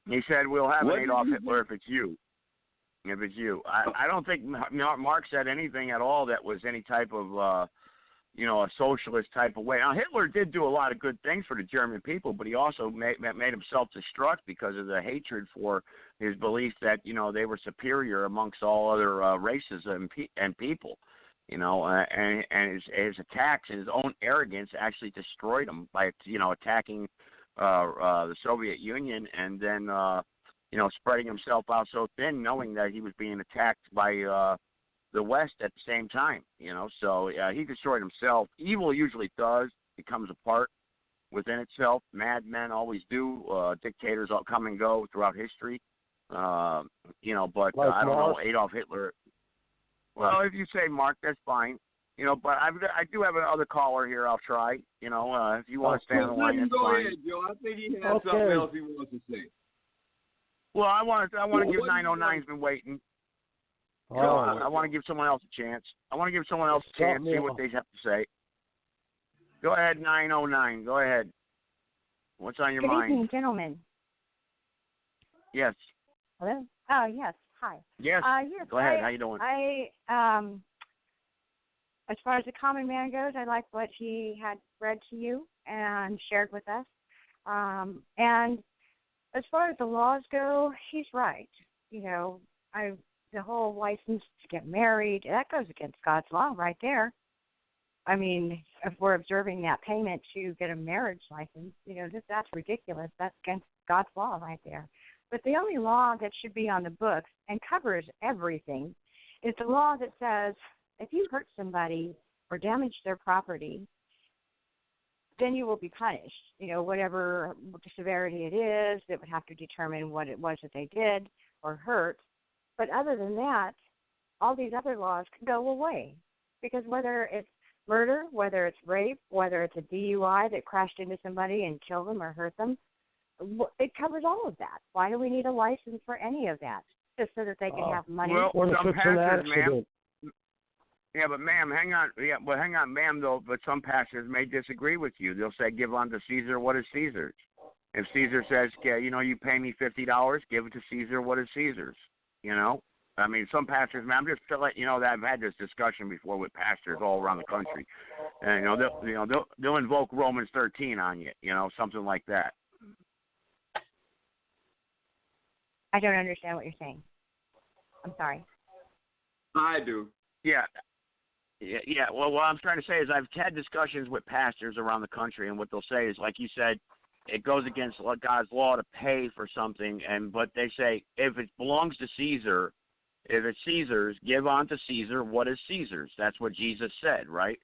He said we'll have an Adolf Hitler if it's you. If it's you. I don't think Mark said anything at all that was any type of, a socialist type of way. Now, Hitler did do a lot of good things for the German people, but he also made himself destruct because of the hatred for his belief that, they were superior amongst all other races and people. And his attacks and his own arrogance actually destroyed him by, attacking the Soviet Union and then, spreading himself out so thin, knowing that he was being attacked by the West at the same time. So he destroyed himself. Evil usually becomes apart within itself. Madmen always do. Dictators all come and go throughout history. But I don't know, Adolf Hitler. Well, if you say Mark, that's fine. But I do have another caller here. I'll try. If you want to stay on the line, that's go fine. ahead, Joe. I think he has something else he wants to say. Well, I want to give 909's been waiting. So I want to give someone else a chance. See what they have to say. Go ahead, 909. Go ahead. What's on your mind? Good evening, gentlemen. Yes. Hello? Oh, yes. Hi. Yes. Yes. Go ahead. How you doing? As far as the common man goes, I like what he had read to you and shared with us. And as far as the laws go, he's right. The whole license to get married, that goes against God's law right there. I mean, if we're observing that payment to get a marriage license, that's ridiculous. That's against God's law right there. But the only law that should be on the books and covers everything is the law that says if you hurt somebody or damage their property, then you will be punished. Whatever the severity it is, it would have to determine what it was that they did or hurt. But other than that, all these other laws can go away. Because whether it's murder, whether it's rape, whether it's a DUI that crashed into somebody and killed them or hurt them, it covers all of that. Why do we need a license for any of that? Just so that they can have money? Well, some pastors, ma'am. Yeah, but ma'am, hang on. Yeah, well, hang on, ma'am, though. But some pastors may disagree with you. They'll say, give unto Caesar what is Caesar's. If Caesar says, you pay me $50, give it to Caesar what is Caesar's. I mean, some pastors, man, I'm just to let you know that I've had this discussion before with pastors all around the country, and they'll invoke Romans 13 on you, something like that. I don't understand what you're saying. I'm sorry. I do. Yeah. Well, what I'm trying to say is I've had discussions with pastors around the country, and what they'll say is, like you said, it goes against God's law to pay for something, but they say if it belongs to Caesar, if it's Caesar's, give unto Caesar what is Caesar's. That's what Jesus said, right?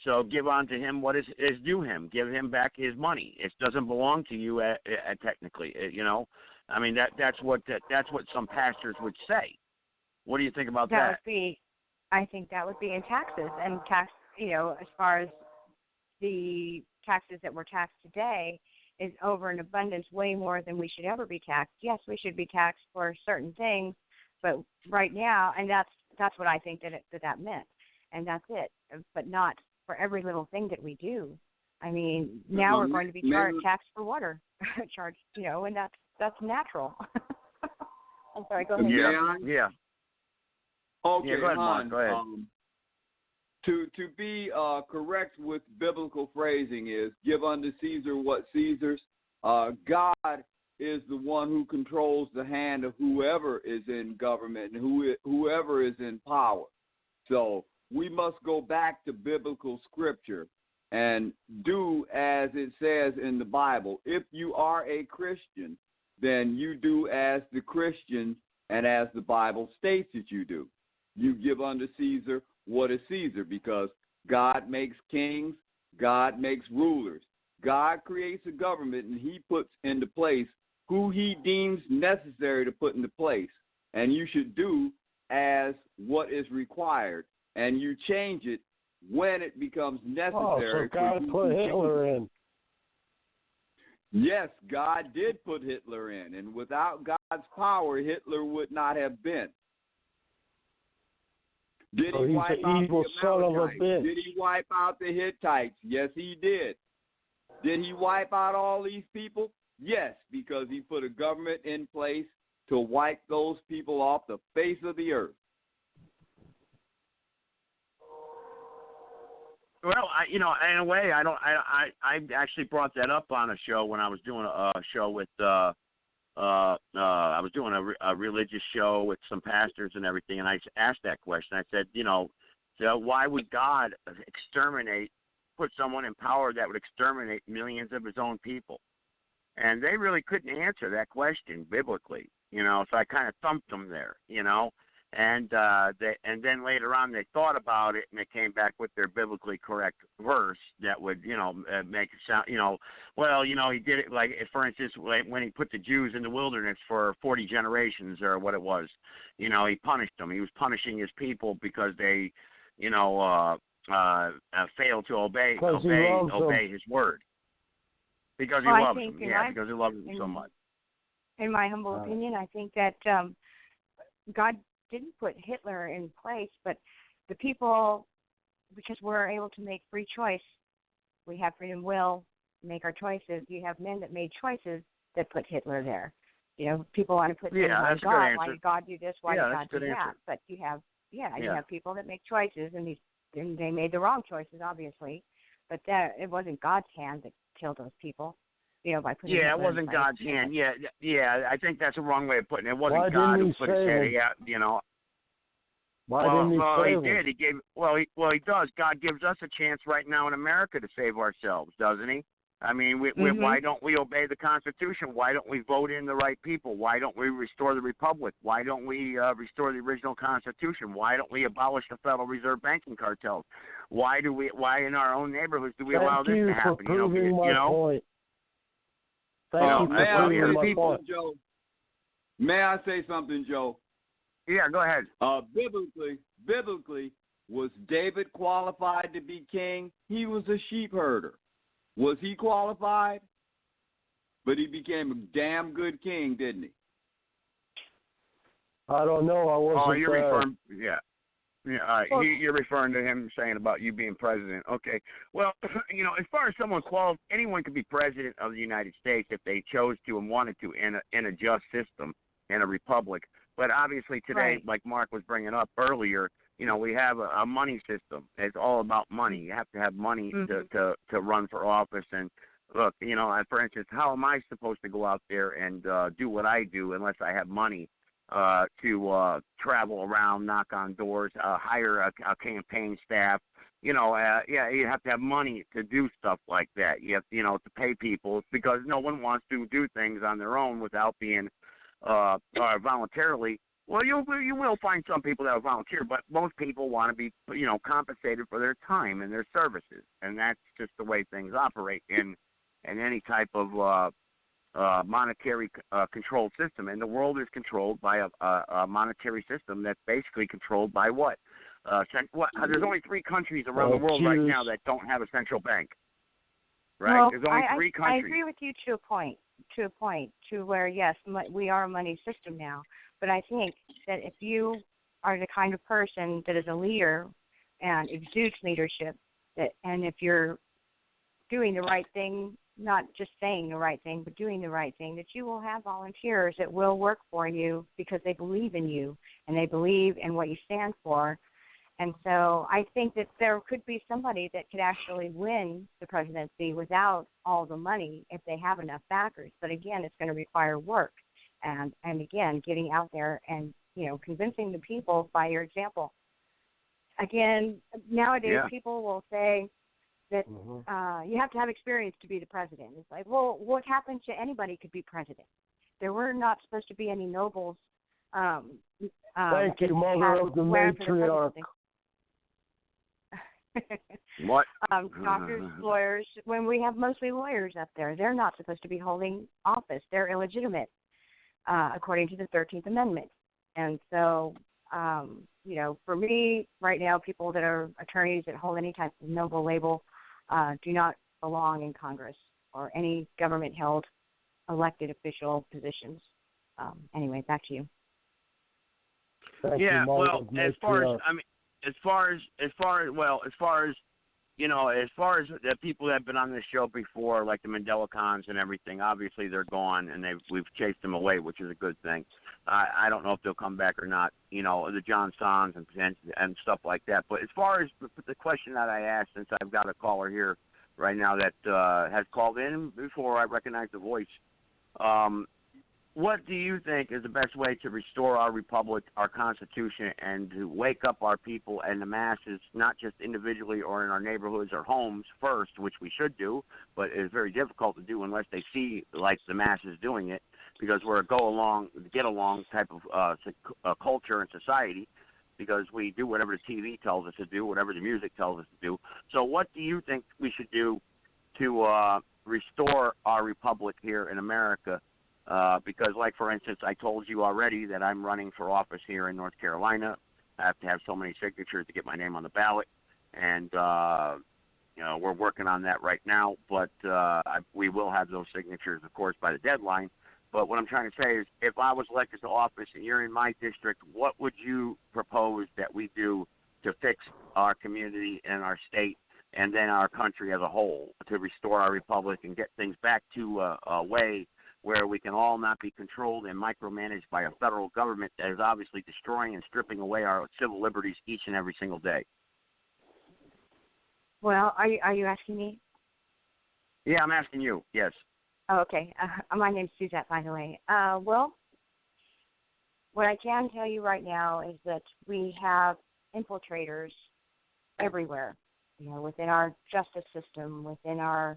So give unto him what is due him. Give him back his money. It doesn't belong to you technically. I mean that's what some pastors would say. What do you think about that? I think that would be in taxes and tax. As far as the taxes that we're taxed today is over an abundance, way more than we should ever be taxed. Yes, we should be taxed for certain things. But right now, and that's what I think that meant, and that's it. But not for every little thing that we do. I mean, now we're going to be taxed for water, and that's natural. I'm sorry. Go ahead. Yeah. Okay, go ahead, Mark. Go ahead. To be correct with biblical phrasing is give unto Caesar what Caesar's. God is the one who controls the hand of whoever is in government and whoever is in power. So we must go back to biblical scripture and do as it says in the Bible. If you are a Christian, then you do as the Christians and as the Bible states that you do. You give unto Caesar what is Caesar, because God makes kings, God makes rulers. God creates a government, and he puts into place who he deems necessary to put into place. And you should do as what is required. And you change it when it becomes necessary. So God put Hitler in. Yes, God did put Hitler in. And without God's power, Hitler would not have been. Did he wipe out the Amalekites? Did he wipe out the Hittites? Yes, he did. Did he wipe out all these people? Yes, because he put a government in place to wipe those people off the face of the earth. Well, in a way, I actually brought that up on a show when I was doing a show with I was doing a religious show with some pastors and everything, and I asked that question. I said, so why would God put someone in power that would exterminate millions of his own people? And they really couldn't answer that question biblically, so I kind of thumped them there, and then later on they thought about it and they came back with their biblically correct verse that would, make it sound, he did it like, for instance, when he put the Jews in the wilderness for 40 generations or what it was, he punished them. He was punishing his people because they, failed to obey his word. Because he loves them. Yeah, because he loves them so much. In my humble opinion, I think that God didn't put Hitler in place, but the people, because we're able to make free choice, we have freedom of will, make our choices. You have men that made choices that put Hitler there. People want to put things on God. Why did God do this? Why did God do that? But you have people that make choices, and they made the wrong choices, obviously. But it wasn't God's hand that killed those people, by putting. Yeah, it wasn't God's hand. Yeah. I think that's a wrong way of putting it. It wasn't God who put his head. Why didn't he save he them? did. He gave. He does. God gives us a chance right now in America to save ourselves, doesn't He? I mean, why don't we obey the Constitution? Why don't we vote in the right people? Why don't we restore the Republic? Why don't we restore the original Constitution? Why don't we abolish the Federal Reserve banking cartels? Why in our own neighborhoods do we allow this to happen? Thank you for proving my point. Thank you for proving my point. Joe? May I say something, Joe? Yeah, go ahead. Biblically, was David qualified to be king? He was a sheep herder. Was he qualified? But he became a damn good king, didn't he? I don't know. I wasn't you're there. referring, yeah. You're referring to him saying about you being president. Okay. Well, as far as anyone could be president of the United States if they chose to and wanted to in a just system, in a republic. But obviously today, like Mark was bringing up earlier, we have a money system. It's all about money. You have to have money to run for office. And look, for instance, how am I supposed to go out there and do what I do unless I have money to travel around, knock on doors, hire a campaign staff? You have to have money to do stuff like that. You have, to pay people because no one wants to do things on their own without being voluntarily. Well, you will find some people that will volunteer, but most people want to be, compensated for their time and their services, and that's just the way things operate in any type of monetary controlled system. And the world is controlled by a monetary system that's basically controlled by what? There's only 3 countries around the world right now that don't have a central bank. Right? Well, There's only 3 countries. I agree with you to a point, to where, yes, we are a money system now. But I think that if you are the kind of person that is a leader and exudes leadership, and if you're doing the right thing, not just saying the right thing, but doing the right thing, that you will have volunteers that will work for you because they believe in you and they believe in what you stand for. And so I think that there could be somebody that could actually win the presidency without all the money if they have enough backers. But again, it's going to require work. And again, getting out there and, convincing the people by your example. Again, nowadays people will say that you have to have experience to be the president. It's like, well, what happened to anybody could be president? There were not supposed to be any nobles. Thank you, mother of the matriarch. What? Doctors, lawyers, when we have mostly lawyers up there, they're not supposed to be holding office. They're illegitimate, according to the 13th Amendment. And so, for me, right now, people that are attorneys that hold any type of noble label do not belong in Congress or any government-held elected official positions. Anyway, back to you. Thank you, well, as far as the people that have been on this show before, like the Mandela Cons and everything, obviously they're gone and we've chased them away, which is a good thing. I don't know if they'll come back or not, the John Sons and stuff like that. But as far as the question that I asked, since I've got a caller here right now that has called in before I recognize the voice, what do you think is the best way to restore our republic, our Constitution, and to wake up our people and the masses, not just individually or in our neighborhoods or homes first, which we should do, but it's very difficult to do unless they see like the masses doing it, because we're a get-along type of culture and society, because we do whatever the TV tells us to do, whatever the music tells us to do. So what do you think we should do to restore our republic here in America? Because, like, for instance, I told you already that I'm running for office here in North Carolina. I have to have so many signatures to get my name on the ballot, and, we're working on that right now. But we will have those signatures, of course, by the deadline. But what I'm trying to say is if I was elected to office and you're in my district, what would you propose that we do to fix our community and our state and then our country as a whole, to restore our republic and get things back to a way where we can all not be controlled and micromanaged by a federal government that is obviously destroying and stripping away our civil liberties each and every single day? Well, are you asking me? Yeah, I'm asking you, yes. Oh, okay. My name's Suzette, by the way. Well, what I can tell you right now is that we have infiltrators everywhere, within our justice system, within our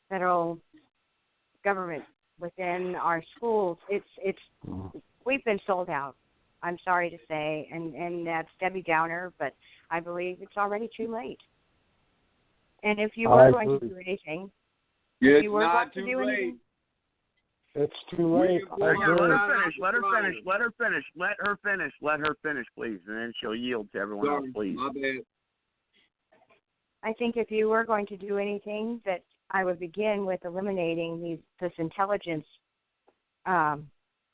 federal government, within our schools. We've been sold out. I'm sorry to say, and that's Debbie Downer, but I believe it's already too late. And if you were going to do anything, it's you were not going too to do late. anything, it's too late. Let her finish, please, and then she'll yield to everyone else, please. My bad. I think if you were going to do anything, that I would begin with eliminating this intelligence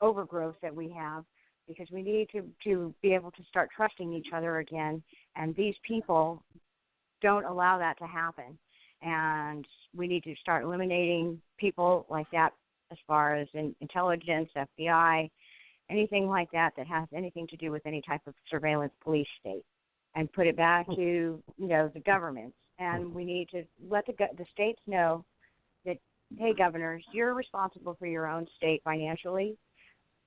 overgrowth that we have, because we need to be able to start trusting each other again, and these people don't allow that to happen. And we need to start eliminating people like that as far as intelligence, FBI, anything like that has anything to do with any type of surveillance police state, and put it back to, the governments. And we need to let the states know that, hey, governors, you're responsible for your own state financially.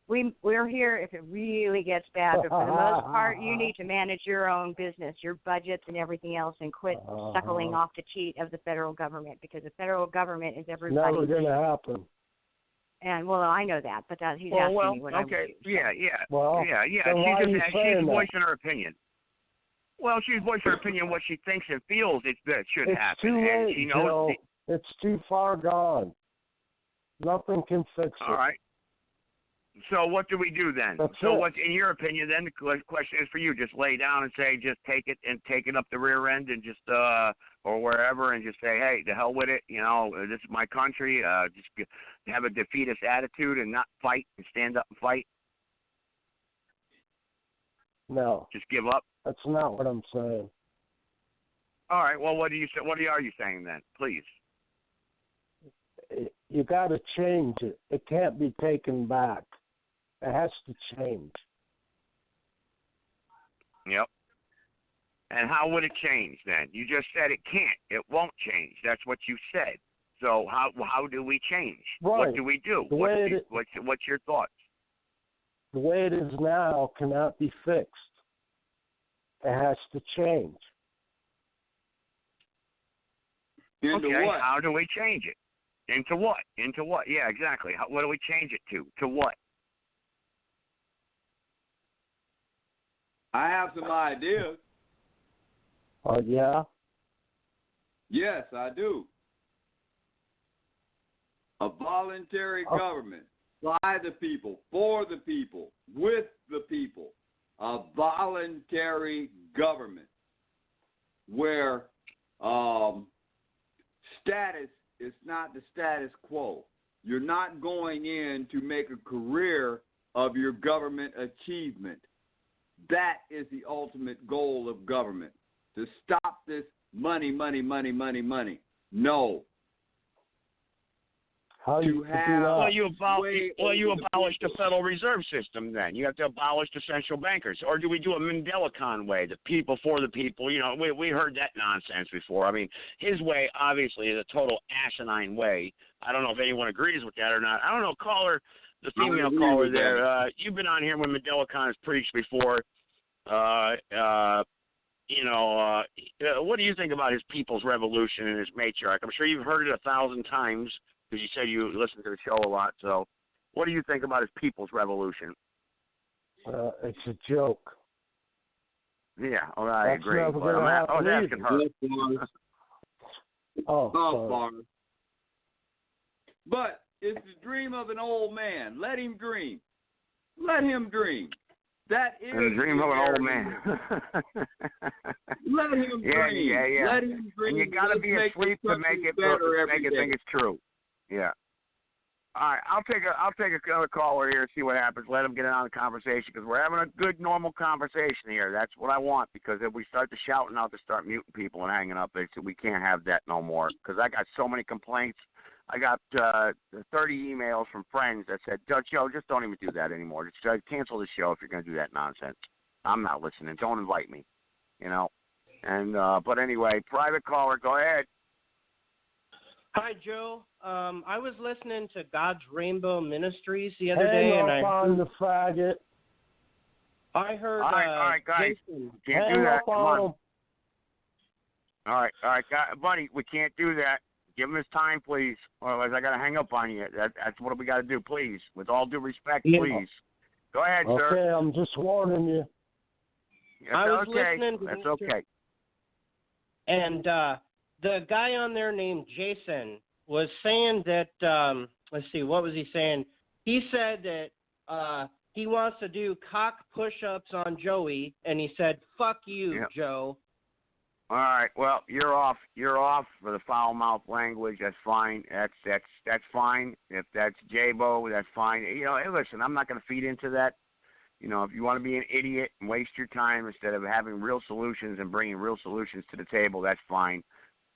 We're here if it really gets bad, but for the most part, you need to manage your own business, your budgets and everything else, and quit suckling off the cheat of the federal government, because the federal government is everybody. Never going to happen. And, well, I know that, but he's asking me what I would do. Yeah. Well, She's voicing her opinion. Well, she's voicing her opinion, what she thinks and feels that should happen. Too late, and she knows Joe. It's too far gone. Nothing can fix it. All right. So what do we do then? What's, in your opinion, then, the question is for you, just lay down and say, just take it up the rear end and just, or wherever, and just say, hey, to hell with it, this is my country, just have a defeatist attitude and not fight and stand up and fight? No. Just give up? That's not what I'm saying. All right, well, what are you saying then, please? You got to change it. It can't be taken back. It has to change. Yep. And how would it change then? You just said it can't. It won't change. That's what you said. So how do we change? Right. What do we do? What's your thoughts? The way it is now cannot be fixed. It has to change. Into what? How do we change it? Into what? Yeah, exactly. What do we change it to? To what? I have some ideas. Oh, yeah? Yes, I do. A voluntary government, by the people, for the people, with the people. A voluntary government where status is not the status quo. You're not going in to make a career of your government achievement. That is the ultimate goal of government, to stop this money. No. How you abolish the Federal Reserve System then. You have to abolish the central bankers. Or do we do a Mandela way, the people for the people? We heard that nonsense before. I mean, his way obviously is a total asinine way. I don't know if anyone agrees with that or not. I don't know, caller, the female caller there, you've been on here when Mandela has preached before. What do you think about his People's Revolution and his matriarch? I'm sure you've heard it 1,000 times, because you said you listen to the show a lot. So what do you think about his People's Revolution? It's a joke. Yeah, I agree. I was asking her. Sorry. But it's the dream of an old man. Let him dream. Let him dream. That is the dream of an old man. Let him dream. Yeah. Let him dream. And you got to be asleep to make it think it's true. Yeah. All right, I'll take another caller here and see what happens. Let them get on the conversation, because we're having a good, normal conversation here. That's what I want, because if we start to shouting out to start muting people and hanging up, we can't have that no more, because I got so many complaints. I got 30 emails from friends that said, Joe, just don't even do that anymore. Just cancel the show if you're going to do that nonsense. I'm not listening. Don't invite me, And but anyway, private caller, go ahead. Hi, Joe. I was listening to God's Rainbow Ministries the other day, and the faggot. I heard. All right, guys. Jason. Can't do that. Come on. All right, buddy. We can't do that. Give him his time, please. Otherwise, I got to hang up on you. That's what we got to do, please. With all due respect, please. Go ahead, sir. Okay, I'm just warning you. I was okay. listening to That's okay. And the guy on there named Jason was saying that, let's see, what was he saying? He said that he wants to do cock push-ups on Joey, and he said, fuck you, Joe. All right. Well, you're off. You're off for the foul mouth language. That's fine. That's fine. If that's J-Bo, that's fine. You know, hey, listen, I'm not going to feed into that. You know, if you want to be an idiot and waste your time instead of having real solutions and bringing real solutions to the table, that's fine.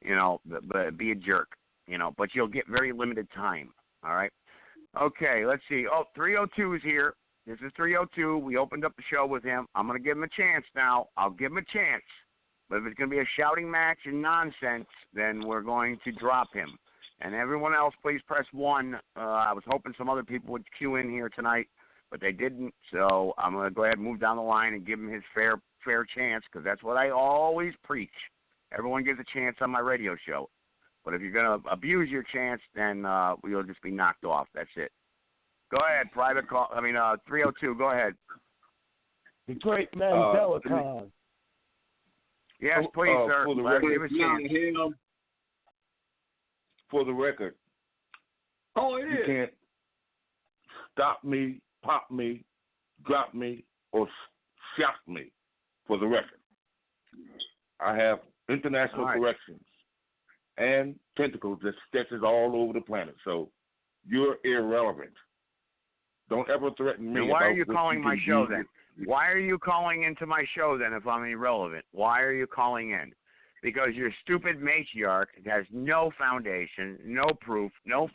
You know, but be a jerk. You know, but you'll get very limited time. All right. Okay. Let's see. Oh, 302 is here. This is 302. We opened up the show with him. I'm going to give him a chance now. I'll give him a chance. But if it's going to be a shouting match and nonsense, then we're going to drop him. And everyone else, please press 1. I was hoping some other people would queue in here tonight, but they didn't. So I'm going to go ahead and move down the line and give him his fair chance, because that's what I always preach. Everyone gets a chance on my radio show. But if you're going to abuse your chance, then you'll just be knocked off. That's it. Go ahead, private call. 302. Go ahead. The great Mandela. Yes, please, sir. For the record, for the record. Oh, it is. You can't stop me, pop me, drop me, or shock me. For the record, I have international corrections and tentacles that stretches all over the planet. So you're irrelevant. Don't ever threaten me. And why are you calling my show then? Why are you calling into my show then if I'm irrelevant? Why are you calling in? Because your stupid matriarch has no foundation, no proof, no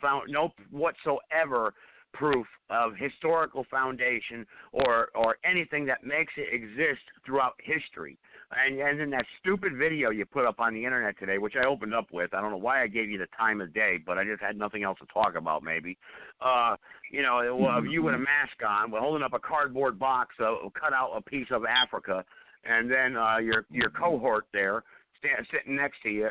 whatsoever proof of historical foundation or anything that makes it exist throughout history. And in that stupid video you put up on the internet today, which I opened up with, I don't know why I gave you the time of day, but I just had nothing else to talk about maybe. You know, of you with a mask on, holding up a cardboard box, cut out a piece of Africa, and then your cohort there sitting next to you,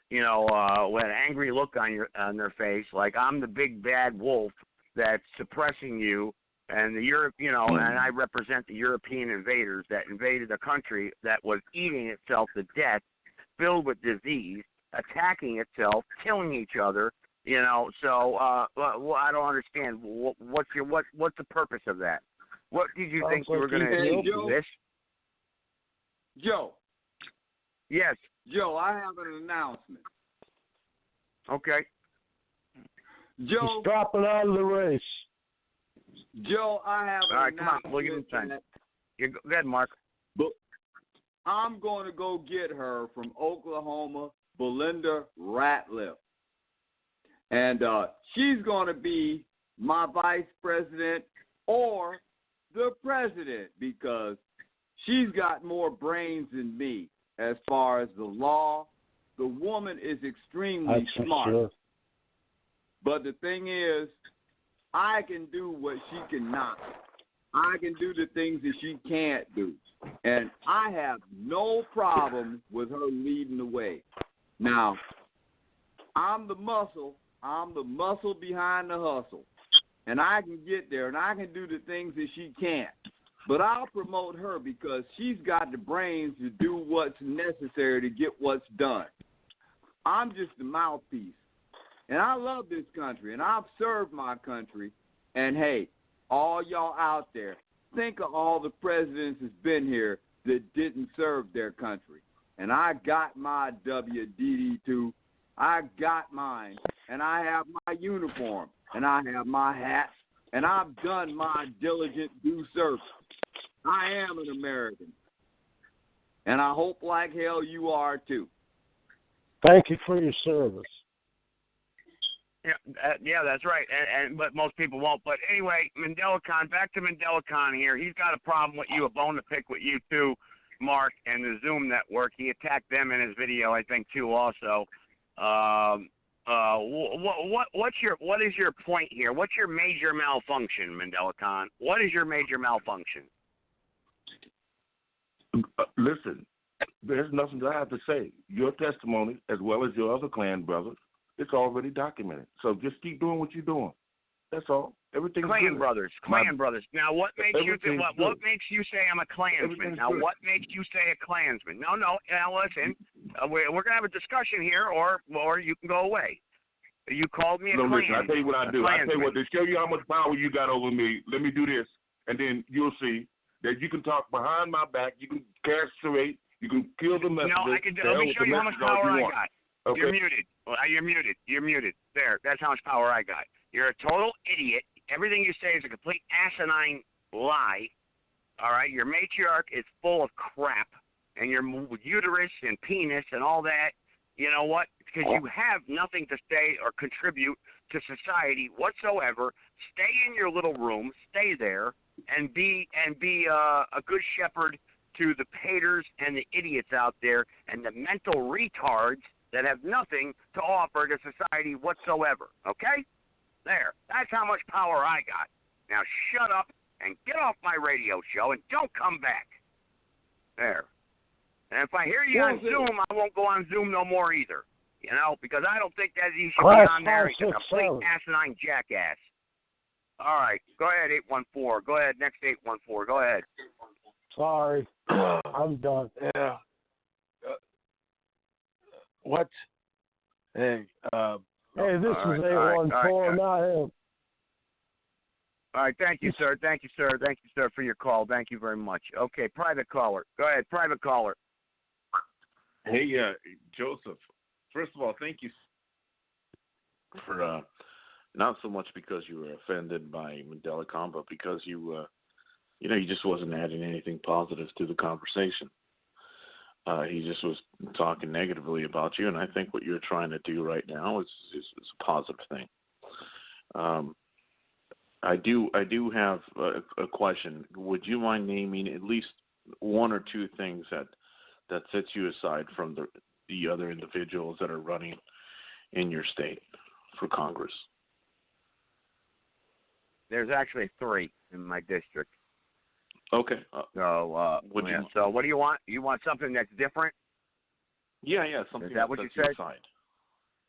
with an angry look on their face, like I'm the big bad wolf that's suppressing you. And and I represent the European invaders that invaded a country that was eating itself to death, filled with disease, attacking itself, killing each other. So I don't understand. What's the purpose of that? What did you think you were going to do this? Joe. Yes. Joe, I have an announcement. Okay. Joe. He's dropping out of the race. Joe, I have an announcement. All right, come on. We'll give him time. Go ahead, Mark. But I'm going to go get her from Oklahoma, Belinda Ratliff. And she's going to be my vice president or the president because she's got more brains than me as far as the law. The woman is extremely smart. Sure. But the thing is, I can do what she cannot. I can do the things that she can't do. And I have no problem with her leading the way. Now, I'm the muscle. I'm the muscle behind the hustle. And I can get there, and I can do the things that she can't. But I'll promote her because she's got the brains to do what's necessary to get what's done. I'm just the mouthpiece. And I love this country, and I've served my country. And, hey, all y'all out there, think of all the presidents that's been here that didn't serve their country. And I got my WDD2. I got mine, and I have my uniform, and I have my hat, and I've done my diligent due service. I am an American, and I hope like hell you are too. Thank you for your service. Yeah, that's right. But most people won't. But anyway, MandelaCon, back to MandelaCon here. He's got a problem with you, a bone to pick with you too, Mark, and the Zoom network. He attacked them in his video, I think, too, also. What is your point here? What's your major malfunction, Mandela Khan? What is your major malfunction? Listen, there's nothing that I have to say. Your testimony, as well as your other clan brothers, it's already documented. So just keep doing what you're doing. That's all. Everything's Clan good. brothers. Now, what makes you what makes you say I'm a Klansman? Now, what makes you say a Klansman? No. Now, listen, we're gonna have a discussion here, or you can go away. You called me a Klansman. Listen, I tell you what I do. I tell you what, to show you how much power you got over me, let me do this, and then you'll see that you can talk behind my back. You can castrate. You can kill the messenger. No, I can. Let me show you how much power I got. Okay. You're muted. Well, you're muted. There. That's how much power I got. You're a total idiot. Everything you say is a complete asinine lie. All right? Your matriarch is full of crap, and your uterus and penis and all that, you know what? Because you have nothing to say or contribute to society whatsoever. Stay in your little room. Stay there and be a good shepherd to the paters and the idiots out there and the mental retards that have nothing to offer to society whatsoever. Okay? There. That's how much power I got. Now shut up and get off my radio show and don't come back. There. And if I hear you on Zoom, I won't go on Zoom no more either. You know, because I don't think that you should be on there. He's a complete asinine jackass. All right. Go ahead, 814. Go ahead. Next 814. Go ahead. Sorry. I'm done. Yeah. What? Hey, Hey, this is 814, not him. All right, thank you, sir. Thank you, sir, for your call. Thank you very much. Okay, private caller. Go ahead, private caller. Hey, Joseph. First of all, thank you for not so much because you were offended by Mandela Khan, but because you just wasn't adding anything positive to the conversation. He just was talking negatively about you, and I think what you're trying to do right now is a positive thing. I do have a question. Would you mind naming at least one or two things that sets you aside from the other individuals that are running in your state for Congress? There's actually 3 in my district. Okay. So what do you want? You want something that's different? Yeah, something. Is that what you said? Aside.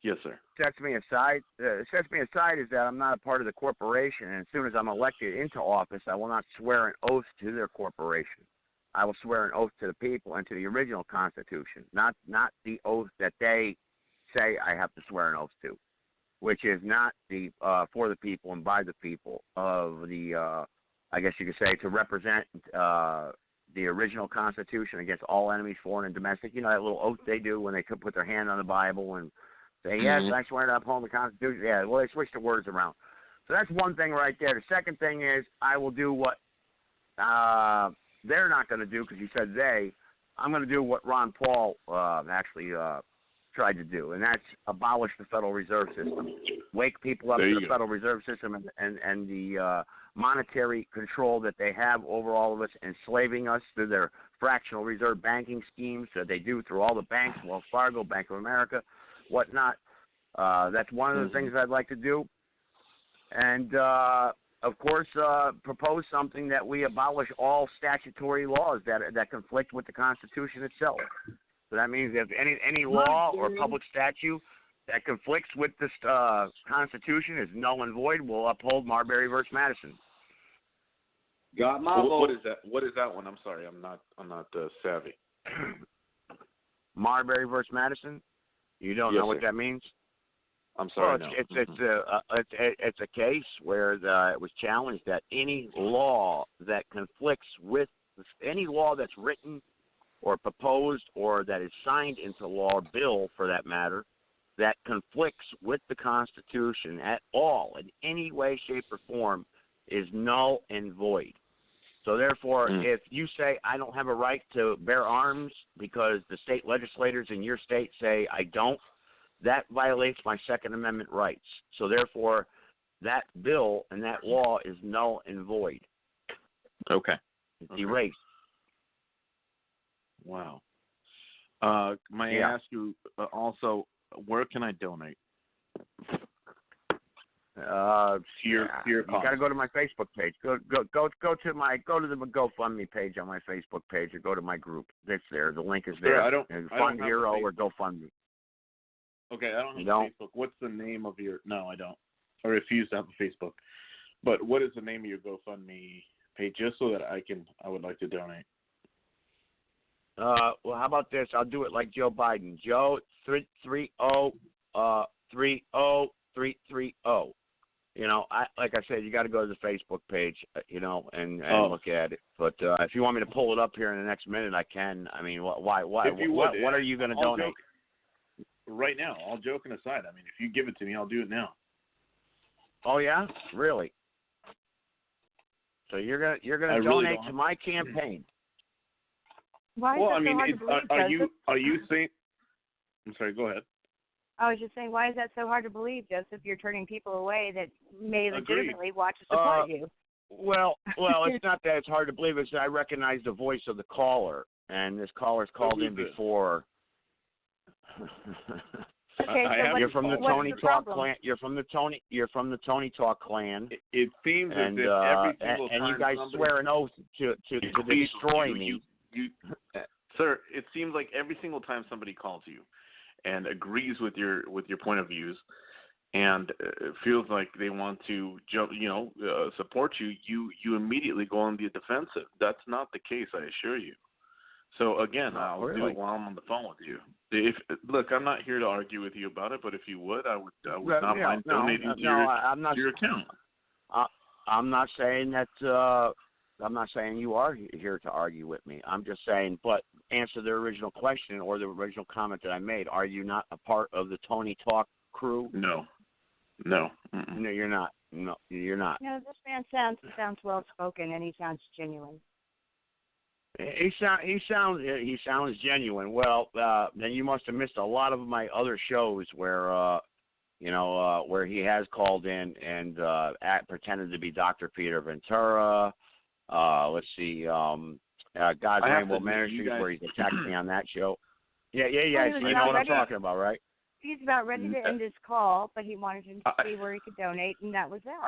Yes, sir. Sets me aside is that I'm not a part of the corporation, and as soon as I'm elected into office, I will not swear an oath to their corporation. I will swear an oath to the people and to the original Constitution, not the oath that they say I have to swear an oath to, which is not the for the people and by the people of the. I guess you could say to represent the original Constitution against all enemies, foreign and domestic. You know that little oath they do when they could put their hand on the Bible and say, yes, I swear to uphold the Constitution. Yeah, well, they switch the words around. So that's one thing right there. The second thing is I will do what they're not going to do because you said they. I'm going to do what Ron Paul actually tried to do, and that's abolish the Federal Reserve System. Wake people up to the Federal Reserve System and the monetary control that they have over all of us, enslaving us through their fractional reserve banking schemes that they do through all the banks, Wells Fargo, Bank of America, whatnot. That's one of the things I'd like to do. And, of course, propose something that we abolish all statutory laws that conflict with the Constitution itself. So that means if any law or public statute that conflicts with this Constitution is null and void, we'll uphold Marbury versus Madison. Got my vote. What is that? What is that one? I'm sorry, I'm not savvy. Marbury versus Madison. You don't know what that means? I'm sorry. Well, it's a case where it was challenged that any law that conflicts with any law that's written or proposed or that is signed into law, or bill for that matter, that conflicts with the Constitution at all in any way, shape, or form is null and void. So therefore, if you say I don't have a right to bear arms because the state legislators in your state say I don't, that violates my Second Amendment rights. So therefore, that bill and that law is null and void. Okay. It's erased. Wow. May I ask you also, where can I donate? You got to go to my Facebook page. Go to the GoFundMe page on my Facebook page, or go to my group. It's there. The link is there. Fund Hero or GoFundMe. Okay, I don't have Facebook. What's the name of your? No, I don't. I refuse to have a Facebook. But what is the name of your GoFundMe page, just so that I would like to donate? Well, how about this? I'll do it like Joe Biden. Joe 330-30330. You know, like I said, you got to go to the Facebook page, and look at it. But if you want me to pull it up here in the next minute, I can. I mean, why? What are you going to donate? Right now, all joking aside, I mean, if you give it to me, I'll do it now. Oh yeah, really? So you're gonna donate to my campaign? Why is that so hard to believe, are you saying? I'm sorry. Go ahead. I was just saying, why is that so hard to believe, Joseph? You're turning people away that may legitimately want to support you. Well, it's not that it's hard to believe. It's that I recognize the voice of the caller, and this caller's called in before. Okay, so you're from the Tony Talk clan. You're from the Tony Talk clan. It seems as if every single time you guys swear an oath to destroy me. Sir, it seems like every single time somebody calls you and agrees with your point of views, and feels like they want to support you, you immediately go on the defensive. That's not the case, I assure you. So again, I'll do it while I'm on the phone with you. Look, I'm not here to argue with you about it, but if you would, I would not mind donating to your account. I'm not saying that. I'm not saying you are here to argue with me. I'm just saying, but answer the original question or the original comment that I made. Are you not a part of the Tony Talk crew? No. No, you're not. No, you're not. No, this man sounds well spoken, and he sounds genuine. He sounds genuine. Well, then you must have missed a lot of my other shows where where he has called in and pretended to be Dr. Peter Ventura. Let's see, God's Rainbow Ministries, where he's attacked me on that show. Yeah. So you know what I'm talking about, right? He's about ready to end his call, but he wanted to see where he could donate, and that was that.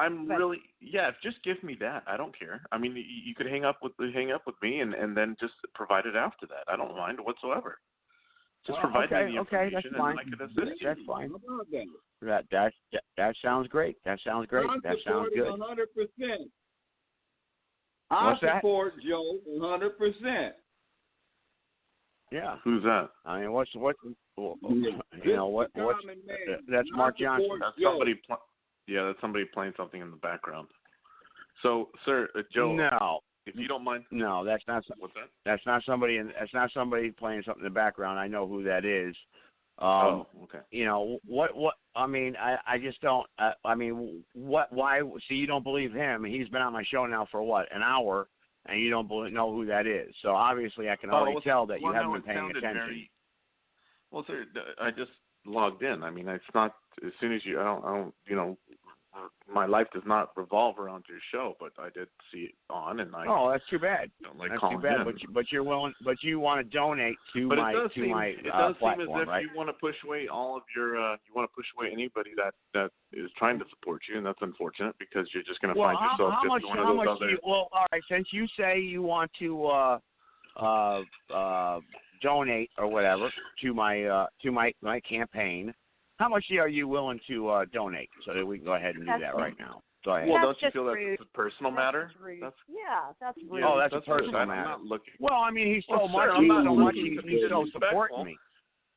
Just give me that. I don't care. I mean, you could hang up with me and then just provide it after that. I don't mind whatsoever. Just provide me the information, and I can assist you. That's fine. That sounds great. That sounds great. That sounds good. 100%. I support Joe 100%. Yeah. Who's that? I mean, what's that's Mark Johnson. That's somebody. That's somebody playing something in the background. So, sir, Joe. No. If you don't mind. No, that's not. What's that? That's not somebody. That's not somebody playing something in the background. I know who that is. Okay. What? I mean, I just don't. I mean, what? Why? See, you don't believe him. He's been on my show now for an hour, and you don't know who that is. So obviously, I can already tell that you haven't been paying attention. Well, sir, I just logged in. I mean, it's not as soon as you. I don't. My life does not revolve around your show, but I did see it on, and Oh, that's too bad. That's too bad. But you're willing. But you want to donate to my platform, it does seem as if right? you want to push away all of your. You want to push away anybody that is trying to support you, and that's unfortunate because you're just going to find yourself just one of those other. All right. Since you say you want to donate or whatever to my campaign, how much are you willing to donate so that we can go ahead and do that right now? Go ahead. Well, don't you feel that's a personal matter? That's rude. Oh, that's a personal matter. Well, I mean, he's so much. He's so supporting me.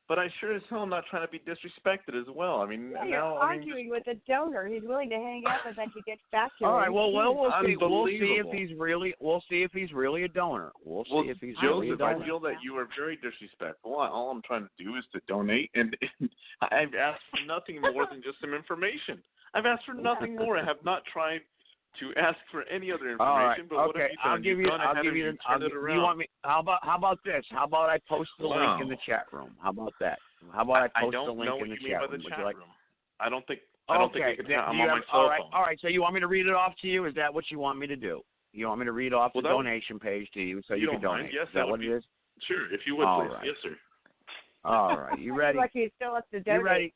But I sure as hell am not trying to be disrespected as well. I mean, you're arguing with a donor. He's willing to hang out with that he gets back to. All right. Well, we'll see. We'll see if he's really. We'll see if he's really a donor. We'll see if he's really a donor. I feel that you are very disrespectful. All I'm trying to do is to donate, and I've asked for nothing more than just some information. I've asked for nothing more. I have not tried to ask for any other information. All right. But what okay. have you done? I'll give you. You want me? How about this? How about I post the link in the chat room? How about that? How about I post the link in the chat room? I don't think I could. I'm on my cell phone. All right. So you want me to read it off to you? Is that what you want me to do? You want me to read off the donation page to you so you can donate? Yes, is that what it is? Sure. If you would, all please. Right. Yes, sir. All right. You ready? Like he still has to donate. You ready?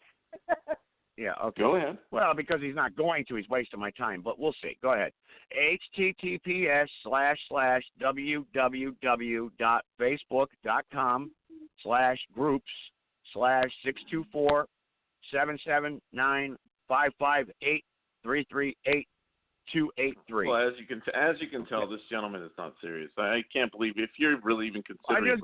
Yeah, okay. Go ahead. Well, because he's not going to. He's wasting my time, but we'll see. Go ahead. https://www.facebook.com/groups/624-779-558-338-283. Well, as you can tell, this gentleman is not serious. I can't believe if you're really even considering. I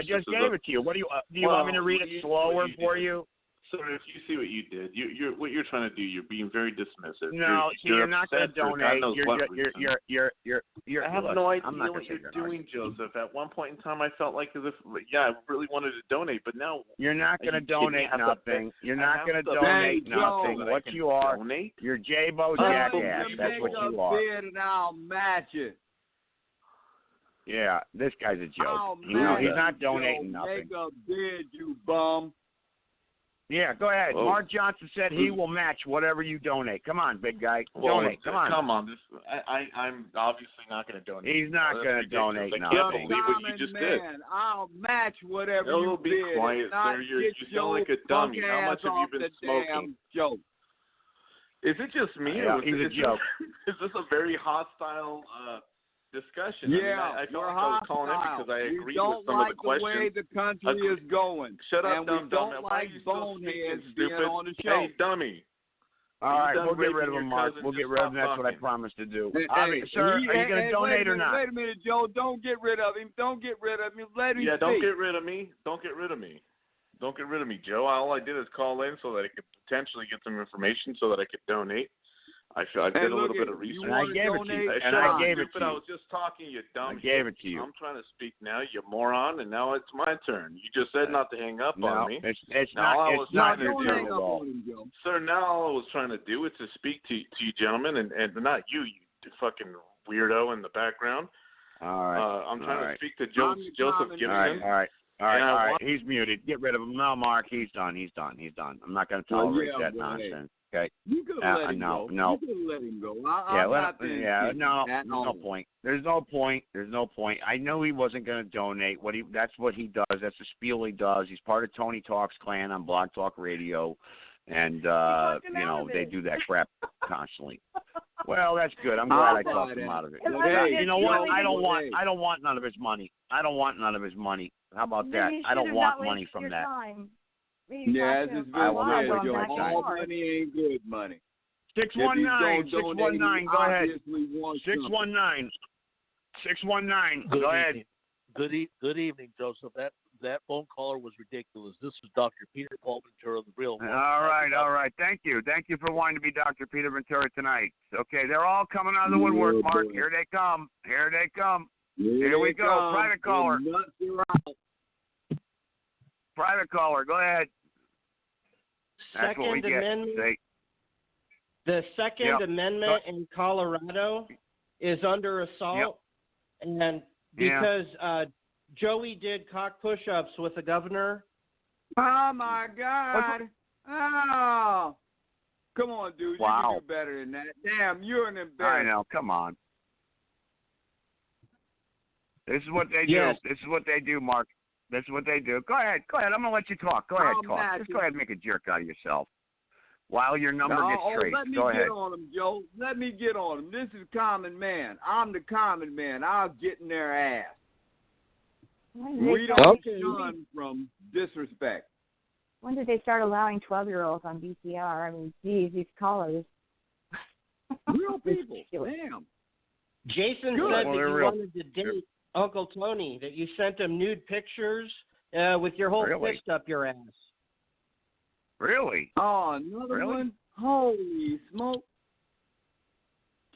just gave it to you. What do you want me to read it slower for you? So if you see what you did, what you're trying to do, you're being very dismissive. No, you're not going to donate. I have no idea what you're doing, Joseph. At one point in time, I felt like as if, I really wanted to donate, but now you're not going to donate nothing. You're not going to donate nothing. What you are, you're J-Bo jackass. That's what you are. And I'll match it. Yeah, this guy's a joke. He's not donating nothing. Make a bid, you bum. Yeah, go ahead. Whoa. Mark Johnson said he will match whatever you donate. Come on, big guy. Donate. Come on. Come on. I'm obviously not going to donate. He's not going to donate nothing. I can't believe what you just did. I'll match whatever you bid. Be quiet, sir. You sound like a dummy. How much have you been smoking? Joke. Is it just me? Yeah, he's a joke. Is this a very hostile discussion? Yeah, I felt like I was calling in because I agreed with some of the questions. We don't like the way the country is going. Shut up, and dumb we don't like boneheads being on the show. Hey, dummy. All right, we'll get rid of him, Mark. We'll get rid of him. That's what I promised to do. Sir, are you going to donate or not? Wait a minute, Joe. Don't get rid of him. Don't get rid of him. Let him speak. Don't get rid of me. Don't get rid of me. Don't get rid of me, Joe. All I did is call in so that I could potentially get some information so that I could donate. I did a little bit of research. And I gave it to you. I was just talking, you dumb. I gave it to you. I'm trying to speak now, you moron, and now it's my turn. You just said not to hang up on me. It's not your turn at all. Sir, now all I was trying to do is to speak to you gentlemen, and not you fucking weirdo in the background. All right. I'm trying to speak to Joseph Gibson. All right. He's muted. Get rid of him. No, Mark, he's done. I'm not going to tolerate that nonsense. Okay. You could let him go. No. You could let him go. No point. There's no point. I know he wasn't going to donate. That's what he does. That's the spiel he does. He's part of Tony Talk's clan on Blog Talk Radio, and they do that crap constantly. Well, that's good. I'm glad I talked him out of it. You know what? I don't want none of his money. How about that? I don't want money from that. Yeah, this is good. All money ain't good money. 619. Go ahead. 619. Go ahead. Good evening, Joseph. That phone caller was ridiculous. This is Dr. Peter Paul Ventura, the real one. All right. Thank you for wanting to be Dr. Peter Ventura tonight. Okay, they're all coming out of the woodwork, Mark. Here they come. Here we go. Private caller. Private caller. Go ahead. That's what we get. The Second Amendment in Colorado is under assault, and because Joey did cock push-ups with the governor. Oh my God! Oh, come on, dude! Wow. You can do better than that. Damn, you're an embarrassment. I know. Come on. This is what they do. This is what they do, Mark. This is what they do. Go ahead. I'm going to let you talk. Go ahead, talk. Just go ahead and make a jerk out of yourself while your number gets traced. Go ahead. Let me get on him, Joe. Let me get on him. This is common man. I'm the common man. I'll get in their ass. We don't shun from disrespect. When did they start allowing 12-year-olds on VCR? I mean, geez, these callers. Real people. Damn. Jason said that you wanted to date Uncle Tony, that you sent him nude pictures with your whole fist up your ass. Really? Oh, another one? Holy smoke.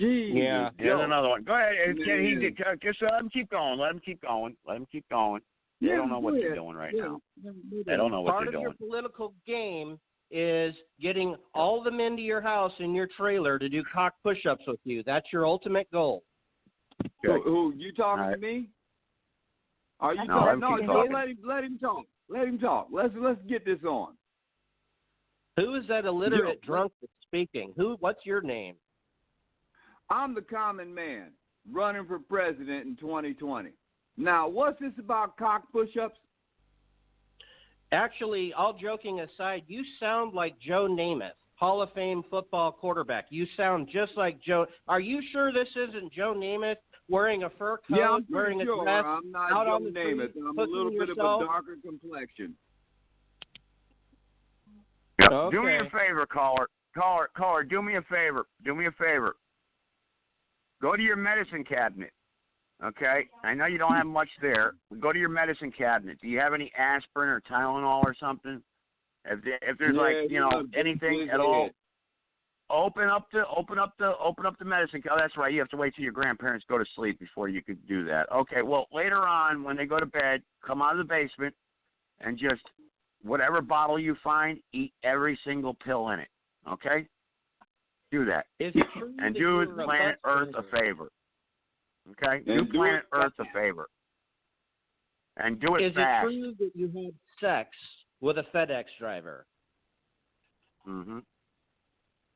Jeez. Yeah. There's another one. Go ahead. Just let him keep going. They don't know what they're doing right now. They don't know what they're doing. Part of your political game is getting all the men to your house in your trailer to do cock push-ups with you. That's your ultimate goal. Who you talking to me? Are you talking? No, let him talk. Let him talk. Let's get this on. Who is that illiterate drunk that's speaking? What's your name? I'm the common man running for president in 2020. Now, what's this about cock push-ups? Actually, all joking aside, you sound like Joe Namath, Hall of Fame football quarterback. You sound just like Joe. Are you sure this isn't Joe Namath wearing a fur coat, Yeah, I'm wearing pretty a sure. dress, I'm not out Joe on the street, Namath. I'm a cooking little bit yourself? of a darker complexion. Yeah. Okay. Do me a favor, caller. Caller, do me a favor. Do me a favor. Go to your medicine cabinet. Okay? I know you don't have much there. Go to your medicine cabinet. Do you have any aspirin or Tylenol or something? If there's anything at all, open up the medicine. Oh, that's right. You have to wait till your grandparents go to sleep before you could do that. Okay. Well, later on when they go to bed, come out of the basement and just whatever bottle you find, eat every single pill in it. Okay? Do that. Is it true and that do you're a planet bus Earth a favor. Okay? Do planet Earth a favor. And do it fast. Is it true that you had sex with a FedEx driver? Mm-hmm.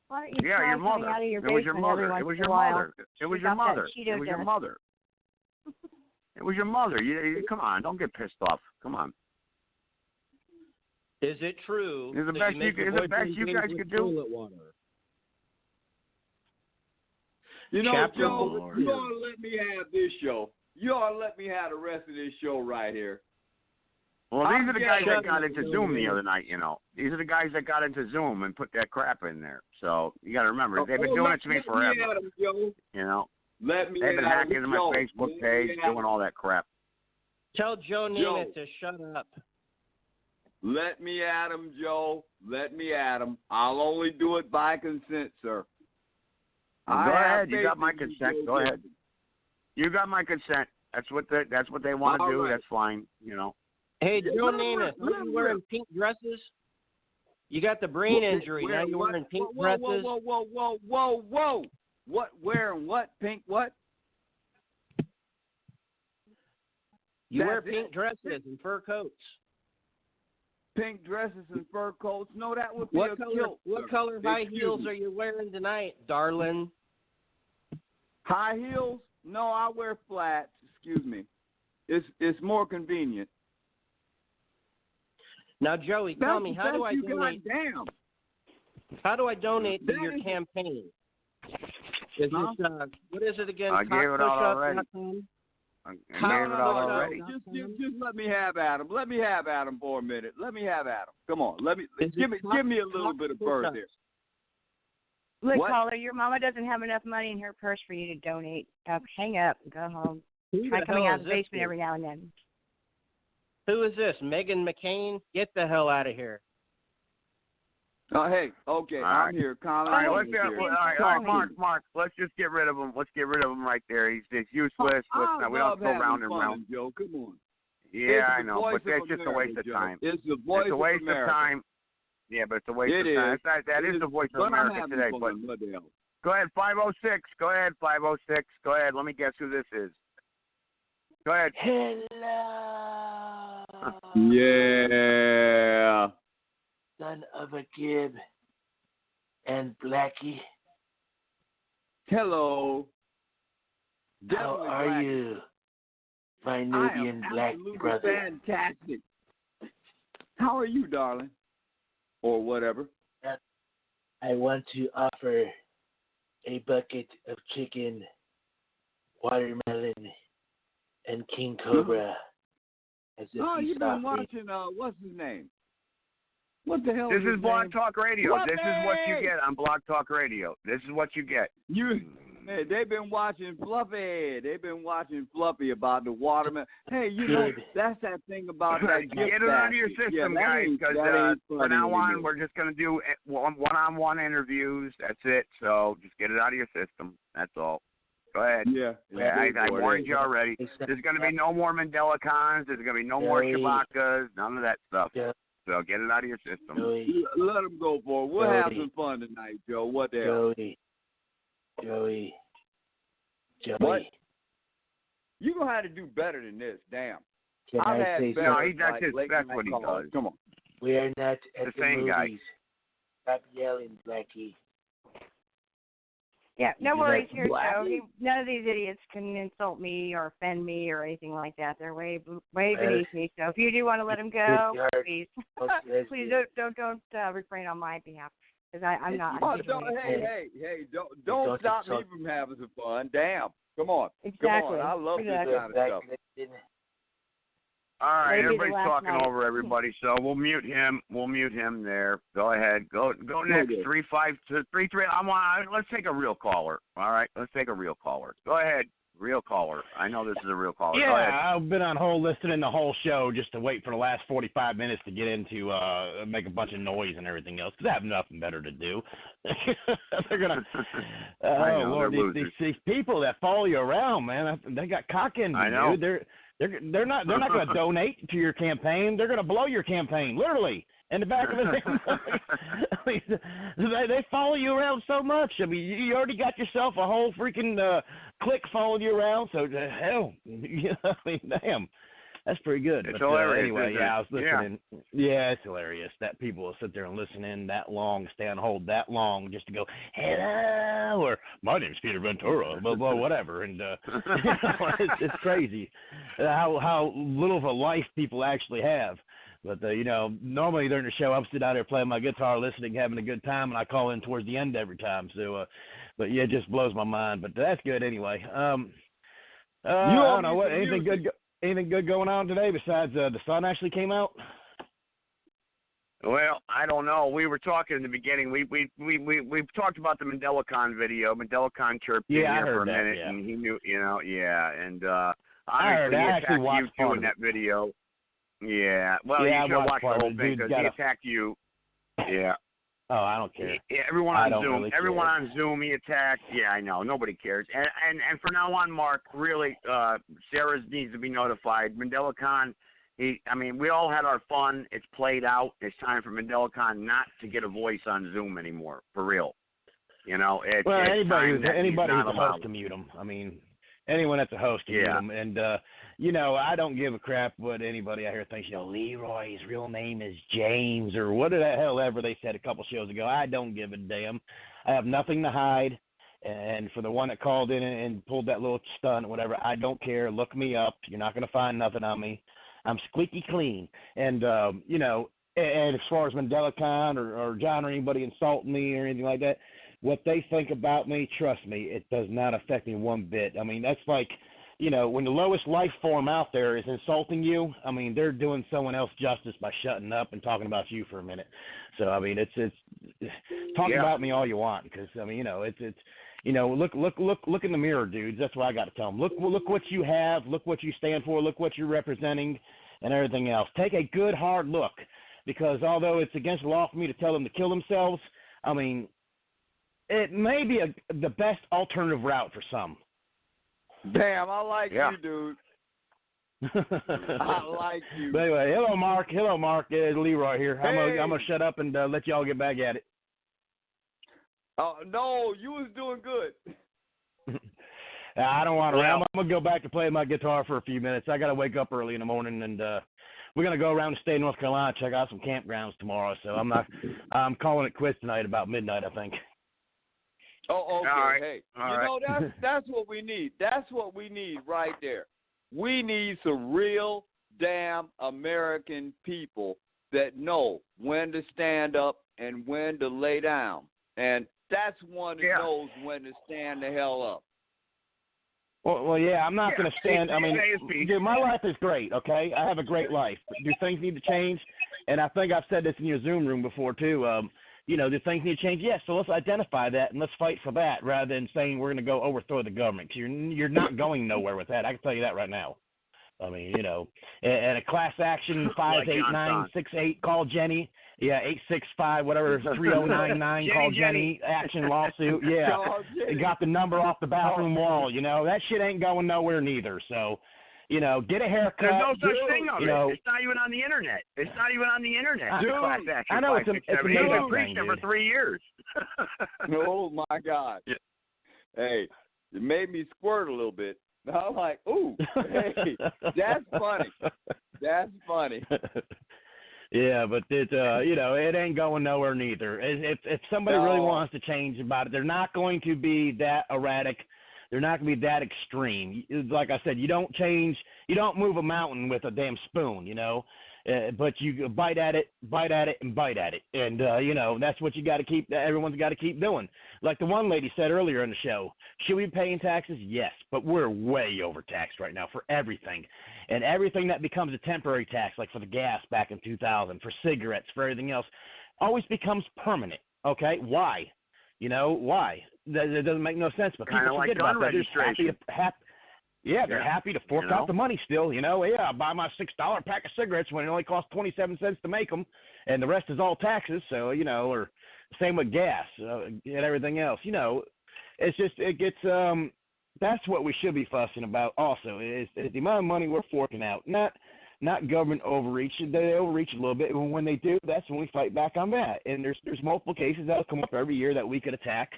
Why don't you Yeah, try your coming mother. out of your It was your basement mother. every once It was in your a while? mother. It was your Got that mother. Cheeto It was your dust. mother. It was your mother. You come on, don't get pissed off. Come on. Is it true It's the that best you make you, your it's the best boyfriend you drink guys with could do. toilet water? You know, Chapter Joe, four. you ought to let me have this show. You ought to let me have the rest of this show right here. Well, these are the guys that got getting- into Zoom the other night, you know. These are the guys that got into Zoom and put that crap in there. So you got to remember, they've been doing it to me forever. Let me at 'em, Joe. You know, Let me they've been at 'em, hacking into my Joe. Facebook Let page, me at 'em. doing all that crap. Tell Joe Namath to shut up. Let me at him, Joe. Let me at him. I'll only do it by consent, sir. Go I have ahead. You faith got my in you, consent. Joe Go ahead. Gibson. You got my consent. That's what they want to All do. right. That's fine. You know. Hey, Yeah, Joe let him Namath, rip, let are him you wearing rip. pink dresses? You got the brain injury. Where- Now you're what? wearing pink whoa, dresses. Whoa. What? Wearing what? Pink what? You wear That's pink it. dresses and fur coats. Pink dresses and fur coats? No, that would be What a color? kilt. What sir. color high Excuse heels me. are you wearing tonight, darling? High heels? No, I wear flats. Excuse me. It's more convenient. Now, Joey, tell me, how do I donate? Damn. How do I donate to That your is- campaign? Is Huh? this what is it again? I gave it out already. Cockpushup.com? I gave it No, out no, already. Just let me have Adam. Let me have Adam for a minute. Let me have Adam. Come on. Is Give it me a little bit of birth here. Look, What? caller, your mama doesn't have enough money in her purse for you to donate. Hang up and go home. Who Try the coming hell out is of the this basement dude? every now and then. Who is this? Megan McCain? Get the hell out of here. Oh, hey, okay, All I'm right. here. Colin All right, Williams let's here. all right, Mark. Let's just get rid of him. Let's get rid of him right there. He's useless. I We don't love go having round and fun, round. Joe. Come on. Yeah, It's I the know, voice but of that's just a waste America, of Joe. time. It's the voice It's a waste of of America. time. Yeah, but it's a waste It of time. is. That It is the voice of but I'm America having today. fun. But What the hell? go ahead, 506. Go ahead, 506. Go ahead. Let me guess who this is. Go ahead. Hello, Yeah. son of a Gib and Blackie. Hello. How Definitely are Blackie. you, my I am Nubian black absolutely brother? fantastic. How are you, darling? Or whatever. I want to offer a bucket of chicken, watermelon, and king cobra as a Oh, peace you've been offering. watching, what's his name? What the hell This is his is Blog name? Talk Radio. This is what you Fluffy! get on Blog Talk Radio. This is what you get. Hey, they've been watching Fluffy. They've been watching Fluffy about the watermelon. Hey, you know, that's that thing about that gift Get it out of your basket. system, that guys, ain't- because that ain't from funny now on, anymore. we're just going to do one-on-one interviews. That's it. So just get it out of your system. That's all. Go ahead. Yeah. I warned you already. There's going to be no more Mandela cons. There's going to be no more Shabakas. None of that stuff. So get it out of your system. Let them go for it. We'll have some fun tonight, Joe. What the hell? Joey. What? You're going to have to do better than this. Damn. Can I've I had say better, something? That's what he does. Come on. We are not at The the same movies. guy. Stop yelling, Blackie. Yeah, no You worries like here, Joe. blabbing? None of these idiots can insult me or offend me or anything like that. They're way beneath me. So if you do want to let them go, please, please don't refrain on my behalf, because I'm not. Don't stop me from having some fun. Damn, come on, Exactly. Come on. I love this kind of stuff. All right, Maybe the everybody's last talking night. over everybody, so we'll mute him. We'll mute him there. Go ahead. Go next. 353. Let's take a real caller. All right, let's take a real caller. Go ahead, real caller. I know this is a real caller. Go ahead. Yeah, I've been on hold listening the whole show just to wait for the last 45 minutes to get into make a bunch of noise and everything else, because I have nothing better to do. They're gonna. Oh Lord, these people that follow you around, man, they got cock envy, I know. dude. They're not going to donate to your campaign. They're going to blow your campaign, literally, in the back of the they follow you around so much. I mean, you already got yourself a whole freaking clique following you around. So hell, I mean, damn, that's pretty good. It's but hilarious. Anyway, Isn't it? I was listening. Yeah, it's hilarious that people will sit there and listen in that long, stay on hold that long just to go hello or my name's Peter Ventura, blah blah whatever, and it's crazy how little of a life people actually have. But normally during the show I'm sitting out there playing my guitar, listening, having a good time, and I call in towards the end every time. So, but yeah, it just blows my mind. But that's good anyway. I don't know what anything good. Anything good going on today besides the sun actually came out? Well, I don't know. We were talking in the beginning. We talked about the MandelaCon video. MandelaCon chirped in here for a minute, and he knew, and obviously he attacked you too in that video. Yeah. Well, you should have watched the whole thing because he attacked you. Yeah. Oh, I don't care. Yeah, everyone on Zoom. Really everyone on Zoom, he attacked. Yeah, I know. Nobody cares. And from now on, Mark, really, Sarah needs to be notified. MandelaCon, we all had our fun. It's played out. It's time for MandelaCon not to get a voice on Zoom anymore, for real. Anybody who's a host can mute them. I mean, anyone that's a host can mute them. And, I don't give a crap what anybody out here thinks. Leroy's real name is James or what the hell ever they said a couple shows ago. I don't give a damn. I have nothing to hide. And for the one that called in and pulled that little stunt or whatever, I don't care. Look me up. You're not going to find nothing on me. I'm squeaky clean. And, and as far as MandelaCon or John or anybody insulting me or anything like that, what they think about me, trust me, it does not affect me one bit. I mean, that's like, when the lowest life form out there is insulting you, I mean, they're doing someone else justice by shutting up and talking about you for a minute. So, I mean, it's talk about me all you want because, I mean, look in the mirror, dudes. That's what I got to tell them. Look what you have. Look what you stand for. Look what you're representing and everything else. Take a good, hard look because although it's against the law for me to tell them to kill themselves, I mean, it may be the best alternative route for some. Damn, I like you, dude. I like you. But anyway, hello, Mark. Leroy here. Hey. I'm gonna shut up and let y'all get back at it. Oh no, you was doing good. I don't want to. I'm gonna go back to playing my guitar for a few minutes. I gotta wake up early in the morning, and we're gonna go around the state of North Carolina, check out some campgrounds tomorrow. So I'm calling it quits tonight about midnight, I think. Oh, okay. All right. Hey, All right. That's what we need. That's what we need right there. We need some real damn American people that know when to stand up and when to lay down. And that's one that knows when to stand the hell up. Well, yeah, I'm not going to stand. I mean, dude, my life is great, okay? I have a great life. Do things need to change? And I think I've said this in your Zoom room before, too. Do things need to change? Yes, so let's identify that and let's fight for that rather than saying we're going to go overthrow the government. You're not going nowhere with that. I can tell you that right now. I mean, and a class action 58968, call Jenny. Yeah, 865, whatever, 3099, call Jenny, action lawsuit. Yeah, got the number off the bathroom wall, That shit ain't going nowhere neither, so... get a haircut. There's no such thing of it. It's not even on the internet. Dude, I know it's amazing. Preached it for 3 years. Oh my God! Yeah. Hey, it made me squirt a little bit. I'm like, ooh, hey, that's funny. That's funny. Yeah, but it it ain't going nowhere neither. If somebody really wants to change about it, they're not going to be that erratic. They're not going to be that extreme. Like I said, you don't move a mountain with a damn spoon, but you bite at it, and that's what you got to keep. Everyone's got to keep doing. Like the one lady said earlier in the show, should we be paying taxes? Yes, but we're way overtaxed right now for everything, and everything that becomes a temporary tax, like for the gas back in 2000, for cigarettes, for everything else, always becomes permanent. Okay, why? Why? That doesn't make no sense. But people forget about that. They're happy to fork out the money still. I buy my $6 pack of cigarettes when it only costs 27 cents to make them, and the rest is all taxes. So or same with gas and everything else. It's just it gets. That's what we should be fussing about. Also, is the amount of money we're forking out, not government overreach. They overreach a little bit, and when they do, that's when we fight back on that. And there's multiple cases that'll come up every year that we could attack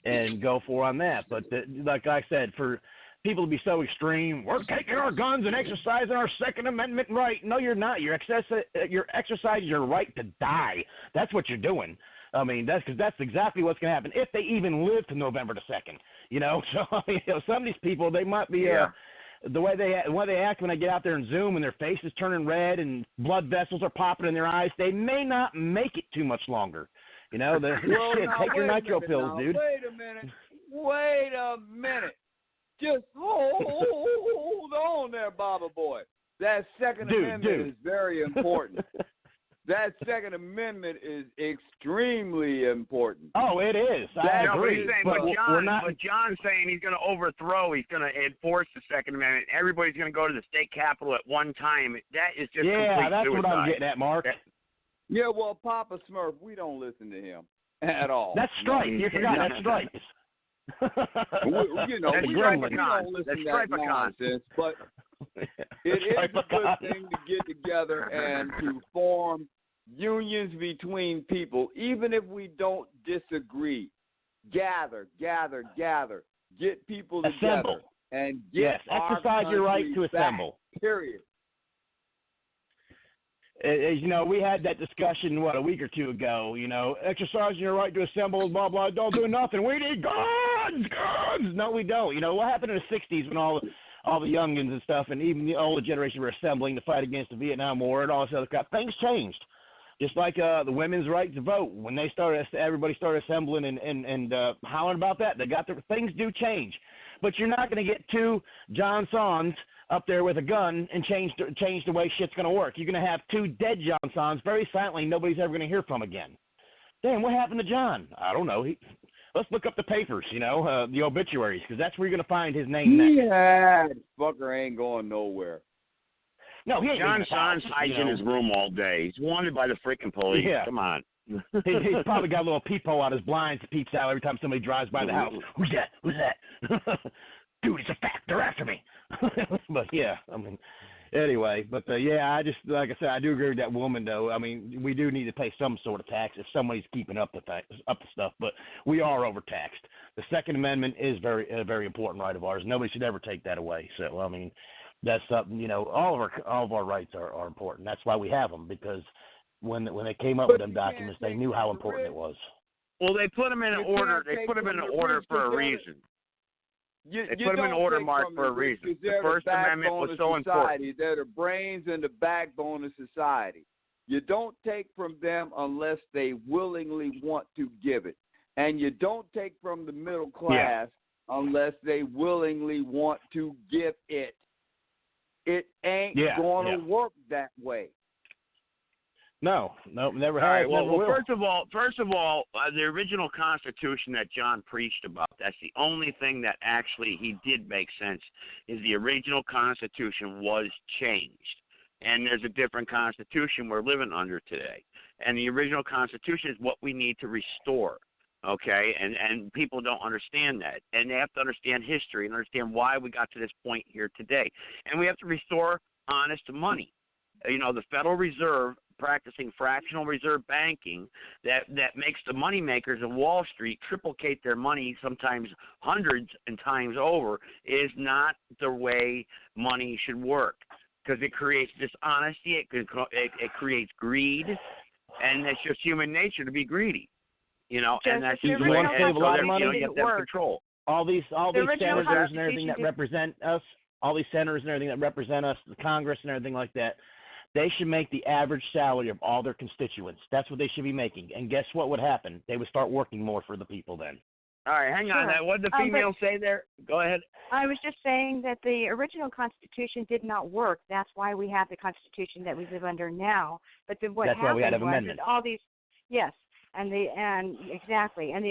and go for on that. But like I said, for people to be so extreme, we're taking our guns and exercising our Second Amendment right. No, you're not. You're exercising your right to die. That's what you're doing. I mean, that's exactly what's going to happen if they even live to November the 2nd. So some of these people, they might be the way they act when they get out there and Zoom and their face is turning red and blood vessels are popping in their eyes. They may not make it too much longer. Take your nitro pills, dude. Wait a minute. Just hold on there, Baba Boy. That Second Amendment is very important. That Second Amendment is extremely important. Oh, it is. I agree. But John's saying he's going to overthrow. He's going to enforce the Second Amendment. Everybody's going to go to the state capitol at one time. That is just complete that's suicide. What I'm getting at, Mark. Yeah, well, Papa Smurf, we don't listen to him at all. That's strike. You forgot that's strike. we don't listen to that nonsense, but it is a good thing to get together and to form unions between people, even if we don't disagree. Gather, get people together, assemble, and get exercise your right to assemble. Period. As we had that discussion, a week or two ago, exercising your right to assemble, blah, blah, don't do nothing. We need guns! No, we don't. What happened in the 60s when all the youngins and stuff and even the older generation were assembling to fight against the Vietnam War and all this other stuff? Things changed. Just like the women's right to vote. When everybody started assembling and hollering about that, things do change. But you're not going to get two John Sons up there with a gun and change the way shit's going to work. You're going to have two dead John Sons very silently nobody's ever going to hear from again. Damn, what happened to John? I don't know. Let's look up the papers, the obituaries, because that's where you're going to find his name next. Yeah, fucker ain't going nowhere. No, he ain't. John Sons hides in his room all day. He's wanted by the freaking police. Yeah. Come on. He's probably got a little peephole out his blinds that peeps out every time somebody drives by the house. Who's that? Dude, it's a fact. They're after me. But yeah, anyway. But I just, like I said, I do agree with that woman though. We do need to pay some sort of tax if somebody's keeping up the stuff. But we are overtaxed. The Second Amendment is a very important right of ours. Nobody should ever take that away. So that's something. All of our rights are important. That's why we have them, because when they came up with them documents, they knew how important it was. Well, they put them in order. They put them in order for a reason. They put them in order, Mark, for a reason. The First Amendment was so important. They're the brains and the backbone of society. You don't take from them unless they willingly want to give it. And you don't take from the middle class unless they willingly want to give it. It ain't going to work that way. No, never has. Right, well, first of all, the original Constitution that John preached about, that's the only thing that actually he did make sense, is the original Constitution was changed. And there's a different Constitution we're living under today. And the original Constitution is what we need to restore, okay? And people don't understand that. And they have to understand history and understand why we got to this point here today. And we have to restore honest money. The Federal Reserve practicing fractional reserve banking that makes the money makers of Wall Street triplicate their money, sometimes hundreds and times over, is not the way money should work. because it creates dishonesty. It creates greed, and it's just human nature to be greedy. And that's you want to save a lot of money. You have to have control. All these senators and everything that represent us, the Congress and everything like that, they should make the average salary of all their constituents. That's what they should be making. And guess what would happen? They would start working more for the people then. All right, hang on. What did the female say there? Go ahead. I was just saying that the original Constitution did not work. That's why we have the Constitution that we live under now. But then what happened was that all these, yes. And the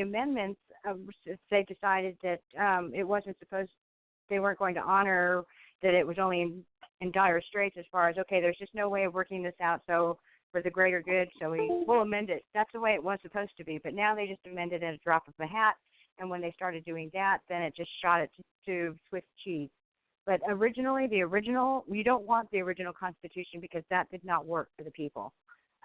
amendments, they decided that it wasn't they weren't going to honor that it was only in dire straits as far as, okay, there's just no way of working this out, so for the greater good, so we'll amend it. That's the way it was supposed to be, but now they just amended it at a drop of a hat, and when they started doing that, then it just shot it to Swiss cheese. But originally, you don't want the original Constitution because that did not work for the people.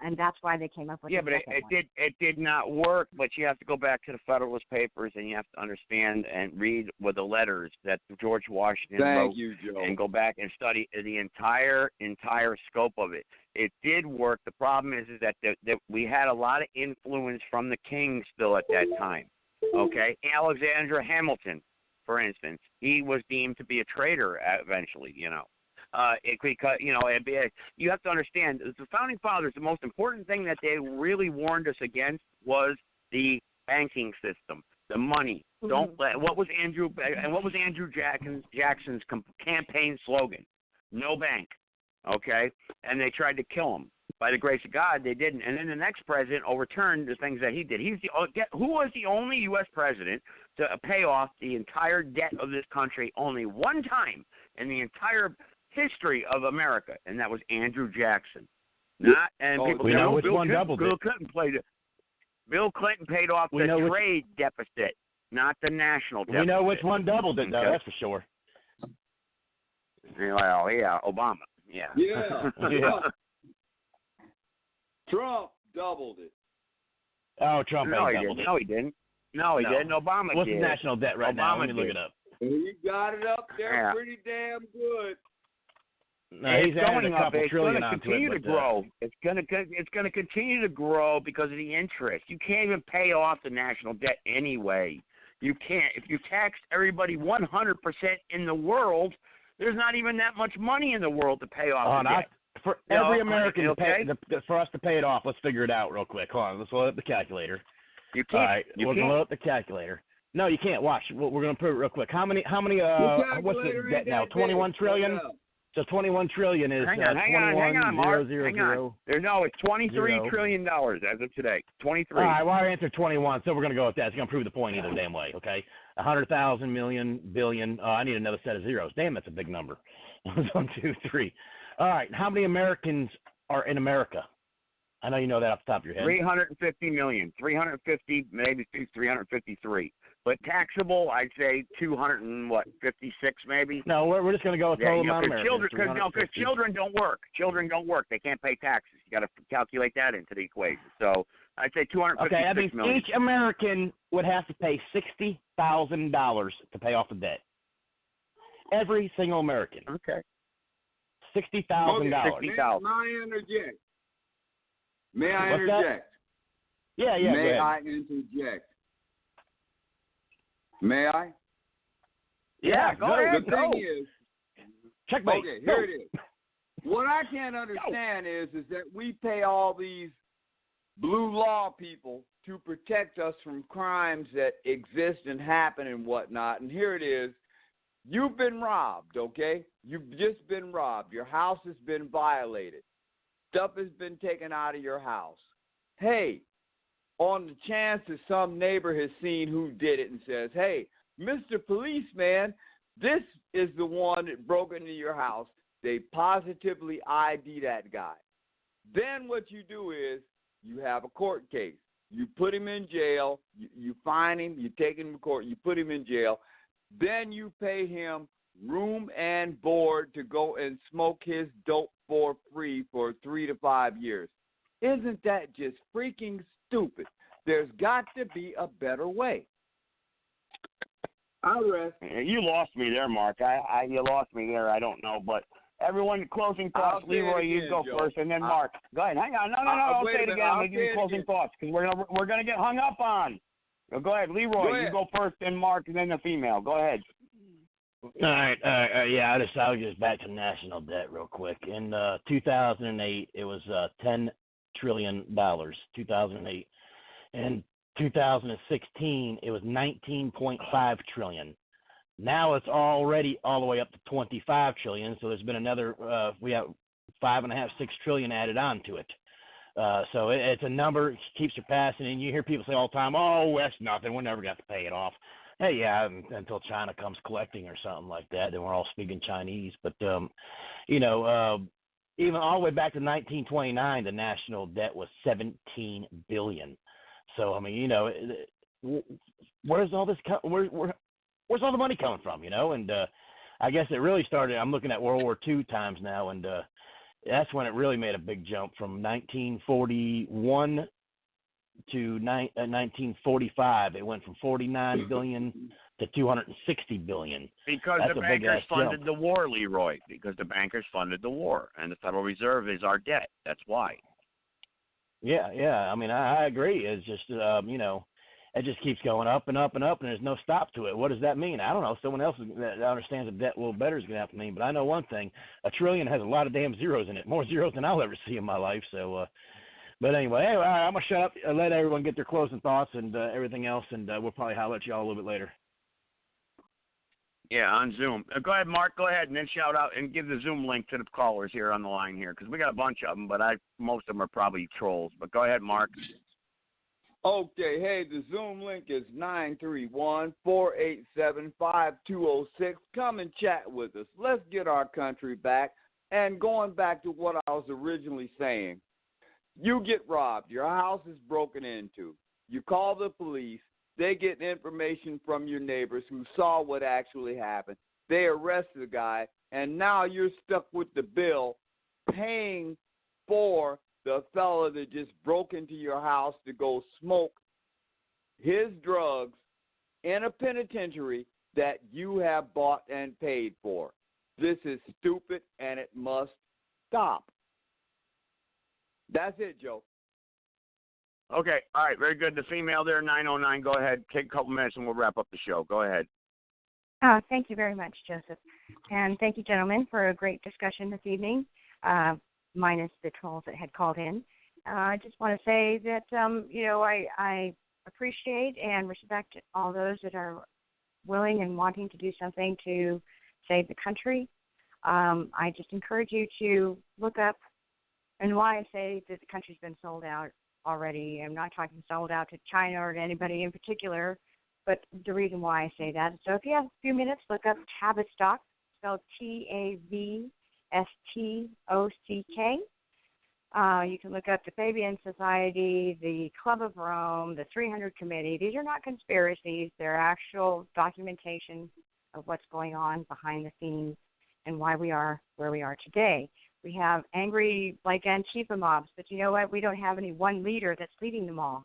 And that's why they came up with but it did not work. But you have to go back to the Federalist Papers and you have to understand and read with the letters that George Washington wrote, and go back and study the entire scope of it. It did work. The problem is that we had a lot of influence from the king still at that time. Okay, Alexander Hamilton, for instance, he was deemed to be a traitor eventually. You have to understand, the Founding Fathers, the most important thing that they really warned us against was the banking system, the money. Mm-hmm. What was Andrew Jackson's campaign slogan? No bank. Okay, and they tried to kill him. By the grace of God, they didn't. And then the next president overturned the things that he did. Who was the only U.S. president to pay off the entire debt of this country only one time in the entire history of America, and that was Andrew Jackson. People we know which Bill one Clinton, doubled Bill it. Clinton played it. Bill Clinton paid off the trade deficit, not the national deficit. We know which one doubled it, though. That's for sure. Well, yeah, Obama. Yeah. Yeah. Trump doubled it. Oh, Trump doubled it. No, he didn't. No, he didn't. Obama What's did. the national debt right now? Let me look it up. You got it up there pretty damn good. No, he's going up. It's going to continue to grow. It's going to continue to grow because of the interest. You can't even pay off the national debt anyway. You can't. If you taxed everybody 100% in the world, there's not even that much money in the world to pay off the debt. For every American for us to pay it off, let's figure it out real quick. Hold on, let's load up the calculator. You can't. All right, we're going to load up the calculator. No, you can't. Watch. We're going to prove it real quick. How many? What's the debt now? 21 trillion. So 21 trillion is hang on, Mark. No, it's $23 trillion as of today. 23. All right, well, I answered 21, so we're going to go with that. It's going to prove the point either damn way, okay? 100,000, million, billion. I need another set of zeros. Damn, that's a big number. 1, 2, 3. All right, how many Americans are in America? I know you know that off the top of your head. 350 million. 350, maybe 353. But taxable, I'd say 256 maybe. No, we're just going to go with total amount of Americans. Because children don't work. Children don't work. They can't pay taxes. You got to calculate that into the equation. So I'd say 256 okay, that means million. Each American would have to pay $60,000 to pay off the debt. Every single American. Okay. $60,000. May I interject? Yeah. May I interject? May I? Yeah, go ahead. The thing is, checkmate. Okay, here it is. What I can't understand is that we pay all these blue law people to protect us from crimes that exist and happen and whatnot. And here it is. You've been robbed, okay? You've just been robbed. Your house has been violated. Stuff has been taken out of your house. Hey, on the chance that some neighbor has seen who did it and says, hey, Mr. Policeman, this is the one that broke into your house. They positively ID that guy. Then what you do is you have a court case. You put him in jail. You fine him. You take him to court. You put him in jail. Then you pay him room and board to go and smoke his dope for free for 3 to 5 years. Isn't that just freaking stupid? There's got to be a better way. I rest. You lost me there, Mark. You lost me there. I don't know, but Everyone, closing thoughts. Leroy, you go first, and then Mark. Go ahead. Hang on. No. I'll say it again. I'm going to give you closing thoughts because we're going to get hung up on. Go ahead, Leroy. You go first, then Mark, and then the female. Go ahead. All right. Yeah, I'll just back to national debt real quick. In 2008, it was $10 trillion. 2008. In 2016, it was $19.5 trillion. Now it's already all the way up to $25 trillion. So there's been another. We have $5.5–6 trillion added on to it. So it's a number keeps surpassing, and you hear people say all the time, "Oh, that's nothing. We're never got to pay it off." Hey, yeah, until China comes collecting or something like that, then we're all speaking Chinese. But even all the way back to 1929, the national debt was $17 billion. So I mean, where's all this? Where's all the money coming from? And I guess it really started. I'm looking at World War II times now, and that's when it really made a big jump from 1941 to 1945. It went from $49 billion to $260 billion. Because the bankers funded the war, Leroy. Because the bankers funded the war, and the Federal Reserve is our debt. That's why. Yeah. I mean, I agree. It's just, it just keeps going up and up and up, and there's no stop to it. What does that mean? I don't know. Someone else that understands the debt a little better is going to have to mean. But I know one thing: $1 trillion has a lot of damn zeros in it. More zeros than I'll ever see in my life. So, but anyway, I'm gonna shut up, let everyone get their closing thoughts and everything else, and we'll probably holler at y'all a little bit later. Yeah, on Zoom. Go ahead, Mark. Go ahead and then shout out and give the Zoom link to the callers here on the line here, because we got a bunch of them, but most of them are probably trolls. But go ahead, Mark. Okay, hey, the Zoom link is 931-487-5206. Come and chat with us. Let's get our country back. And going back to what I was originally saying, you get robbed. Your house is broken into. You call the police. They get information from your neighbors who saw what actually happened. They arrest the guy, and now you're stuck with the bill paying for the fella that just broke into your house to go smoke his drugs in a penitentiary that you have bought and paid for. This is stupid, and it must stop. That's it, Joe. Okay, all right, very good. The female there, 909, go ahead. Take a couple minutes, and we'll wrap up the show. Go ahead. Thank you very much, Joseph. And thank you, gentlemen, for a great discussion this evening. Minus the trolls that had called in. I just want to say that, I appreciate and respect all those that are willing and wanting to do something to save the country. I just encourage you to look up, and why I say that the country's been sold out already. I'm not talking sold out to China or to anybody in particular, but the reason why I say that. So if you have a few minutes, look up Tavistock, spelled T-A-V-S-T-O-C-K. You can look up the Fabian Society, the Club of Rome, the 300 Committee. These are not conspiracies. They're actual documentation of what's going on behind the scenes and why we are where we are today. We have angry, Antifa mobs, but you know what? We don't have any one leader that's leading them all.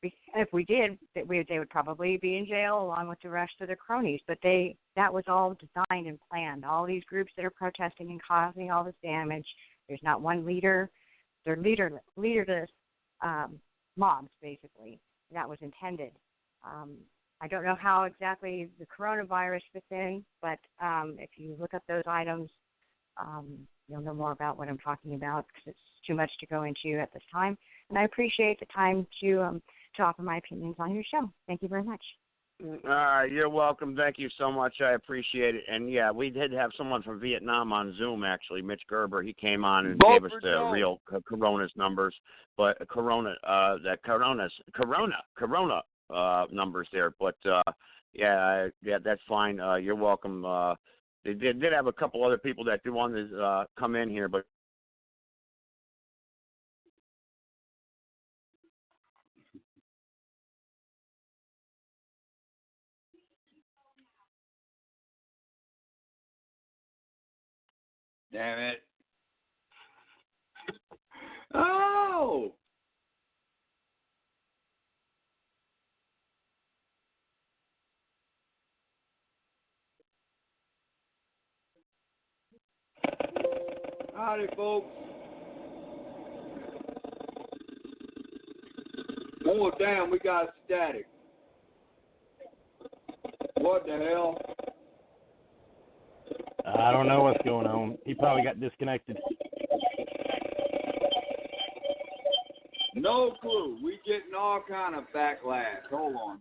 If we did, they would probably be in jail along with the rest of their cronies. But that was all designed and planned. All these groups that are protesting and causing all this damage, there's not one leader. They're leaderless mobs, basically. That was intended. I don't know how exactly the coronavirus fits in, but if you look up those items, you'll know more about what I'm talking about, because it's too much to go into at this time. And I appreciate the time to offer my opinions on your show. Thank you very much. You're welcome. Thank you so much. I appreciate it. And, yeah, we did have someone from Vietnam on Zoom, actually, Mitch Gerber. He came on and gave us the real corona's numbers. But corona numbers there. But, yeah, that's fine. You're welcome. They did have a couple other people that do want to come in here, but damn it. Oh! Howdy, folks. Oh, damn, we got static. What the hell? I don't know what's going on. He probably got disconnected. No clue. We getting all kind of backlash. Hold on.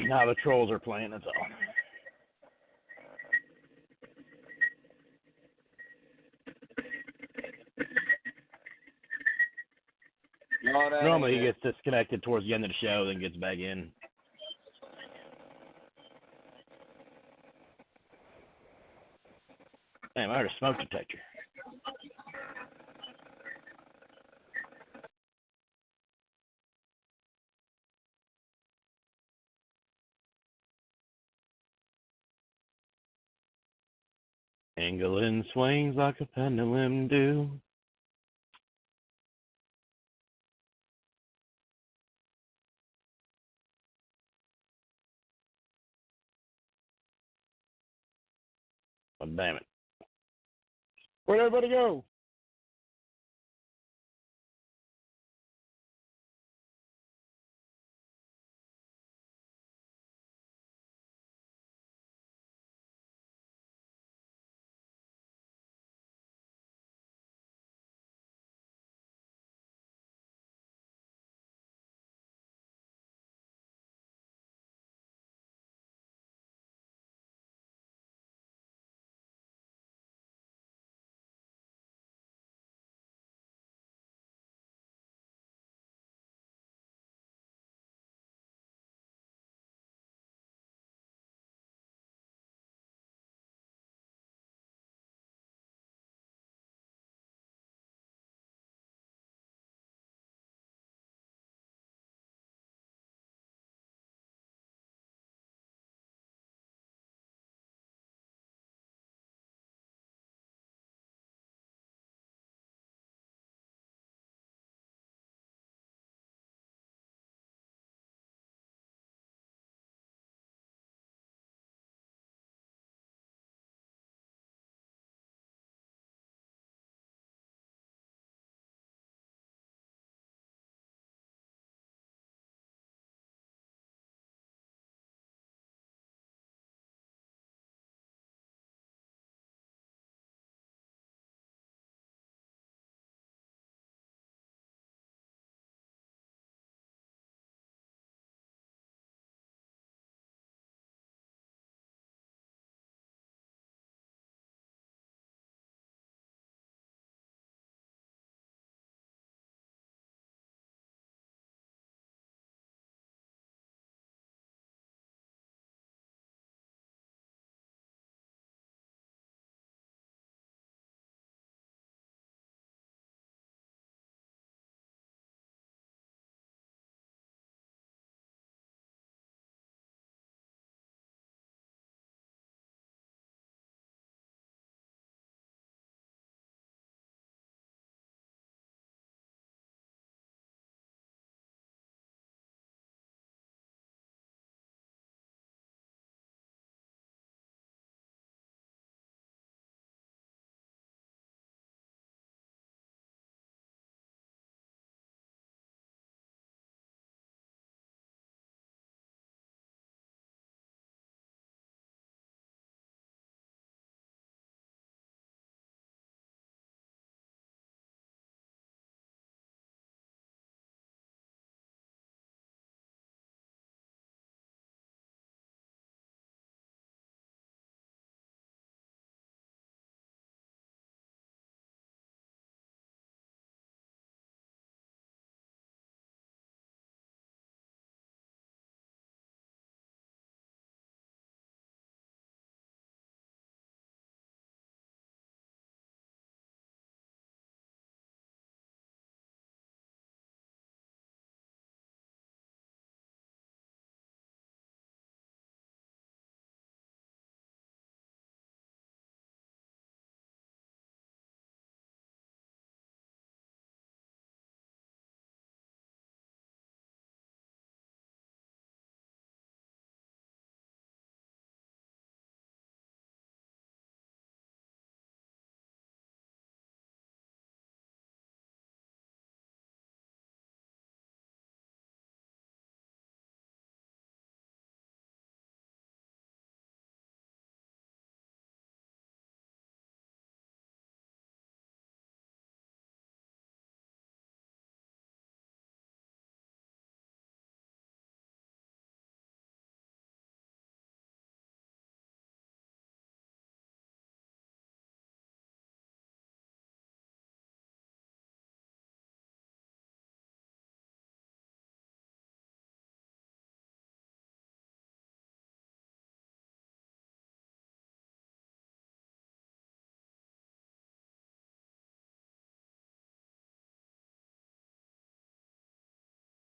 Now the trolls are playing, that's all. Normally he gets disconnected towards the end of the show, then gets back in. Damn, I heard a smoke detector. England swings like a pendulum do. Oh, damn it. Where'd everybody go?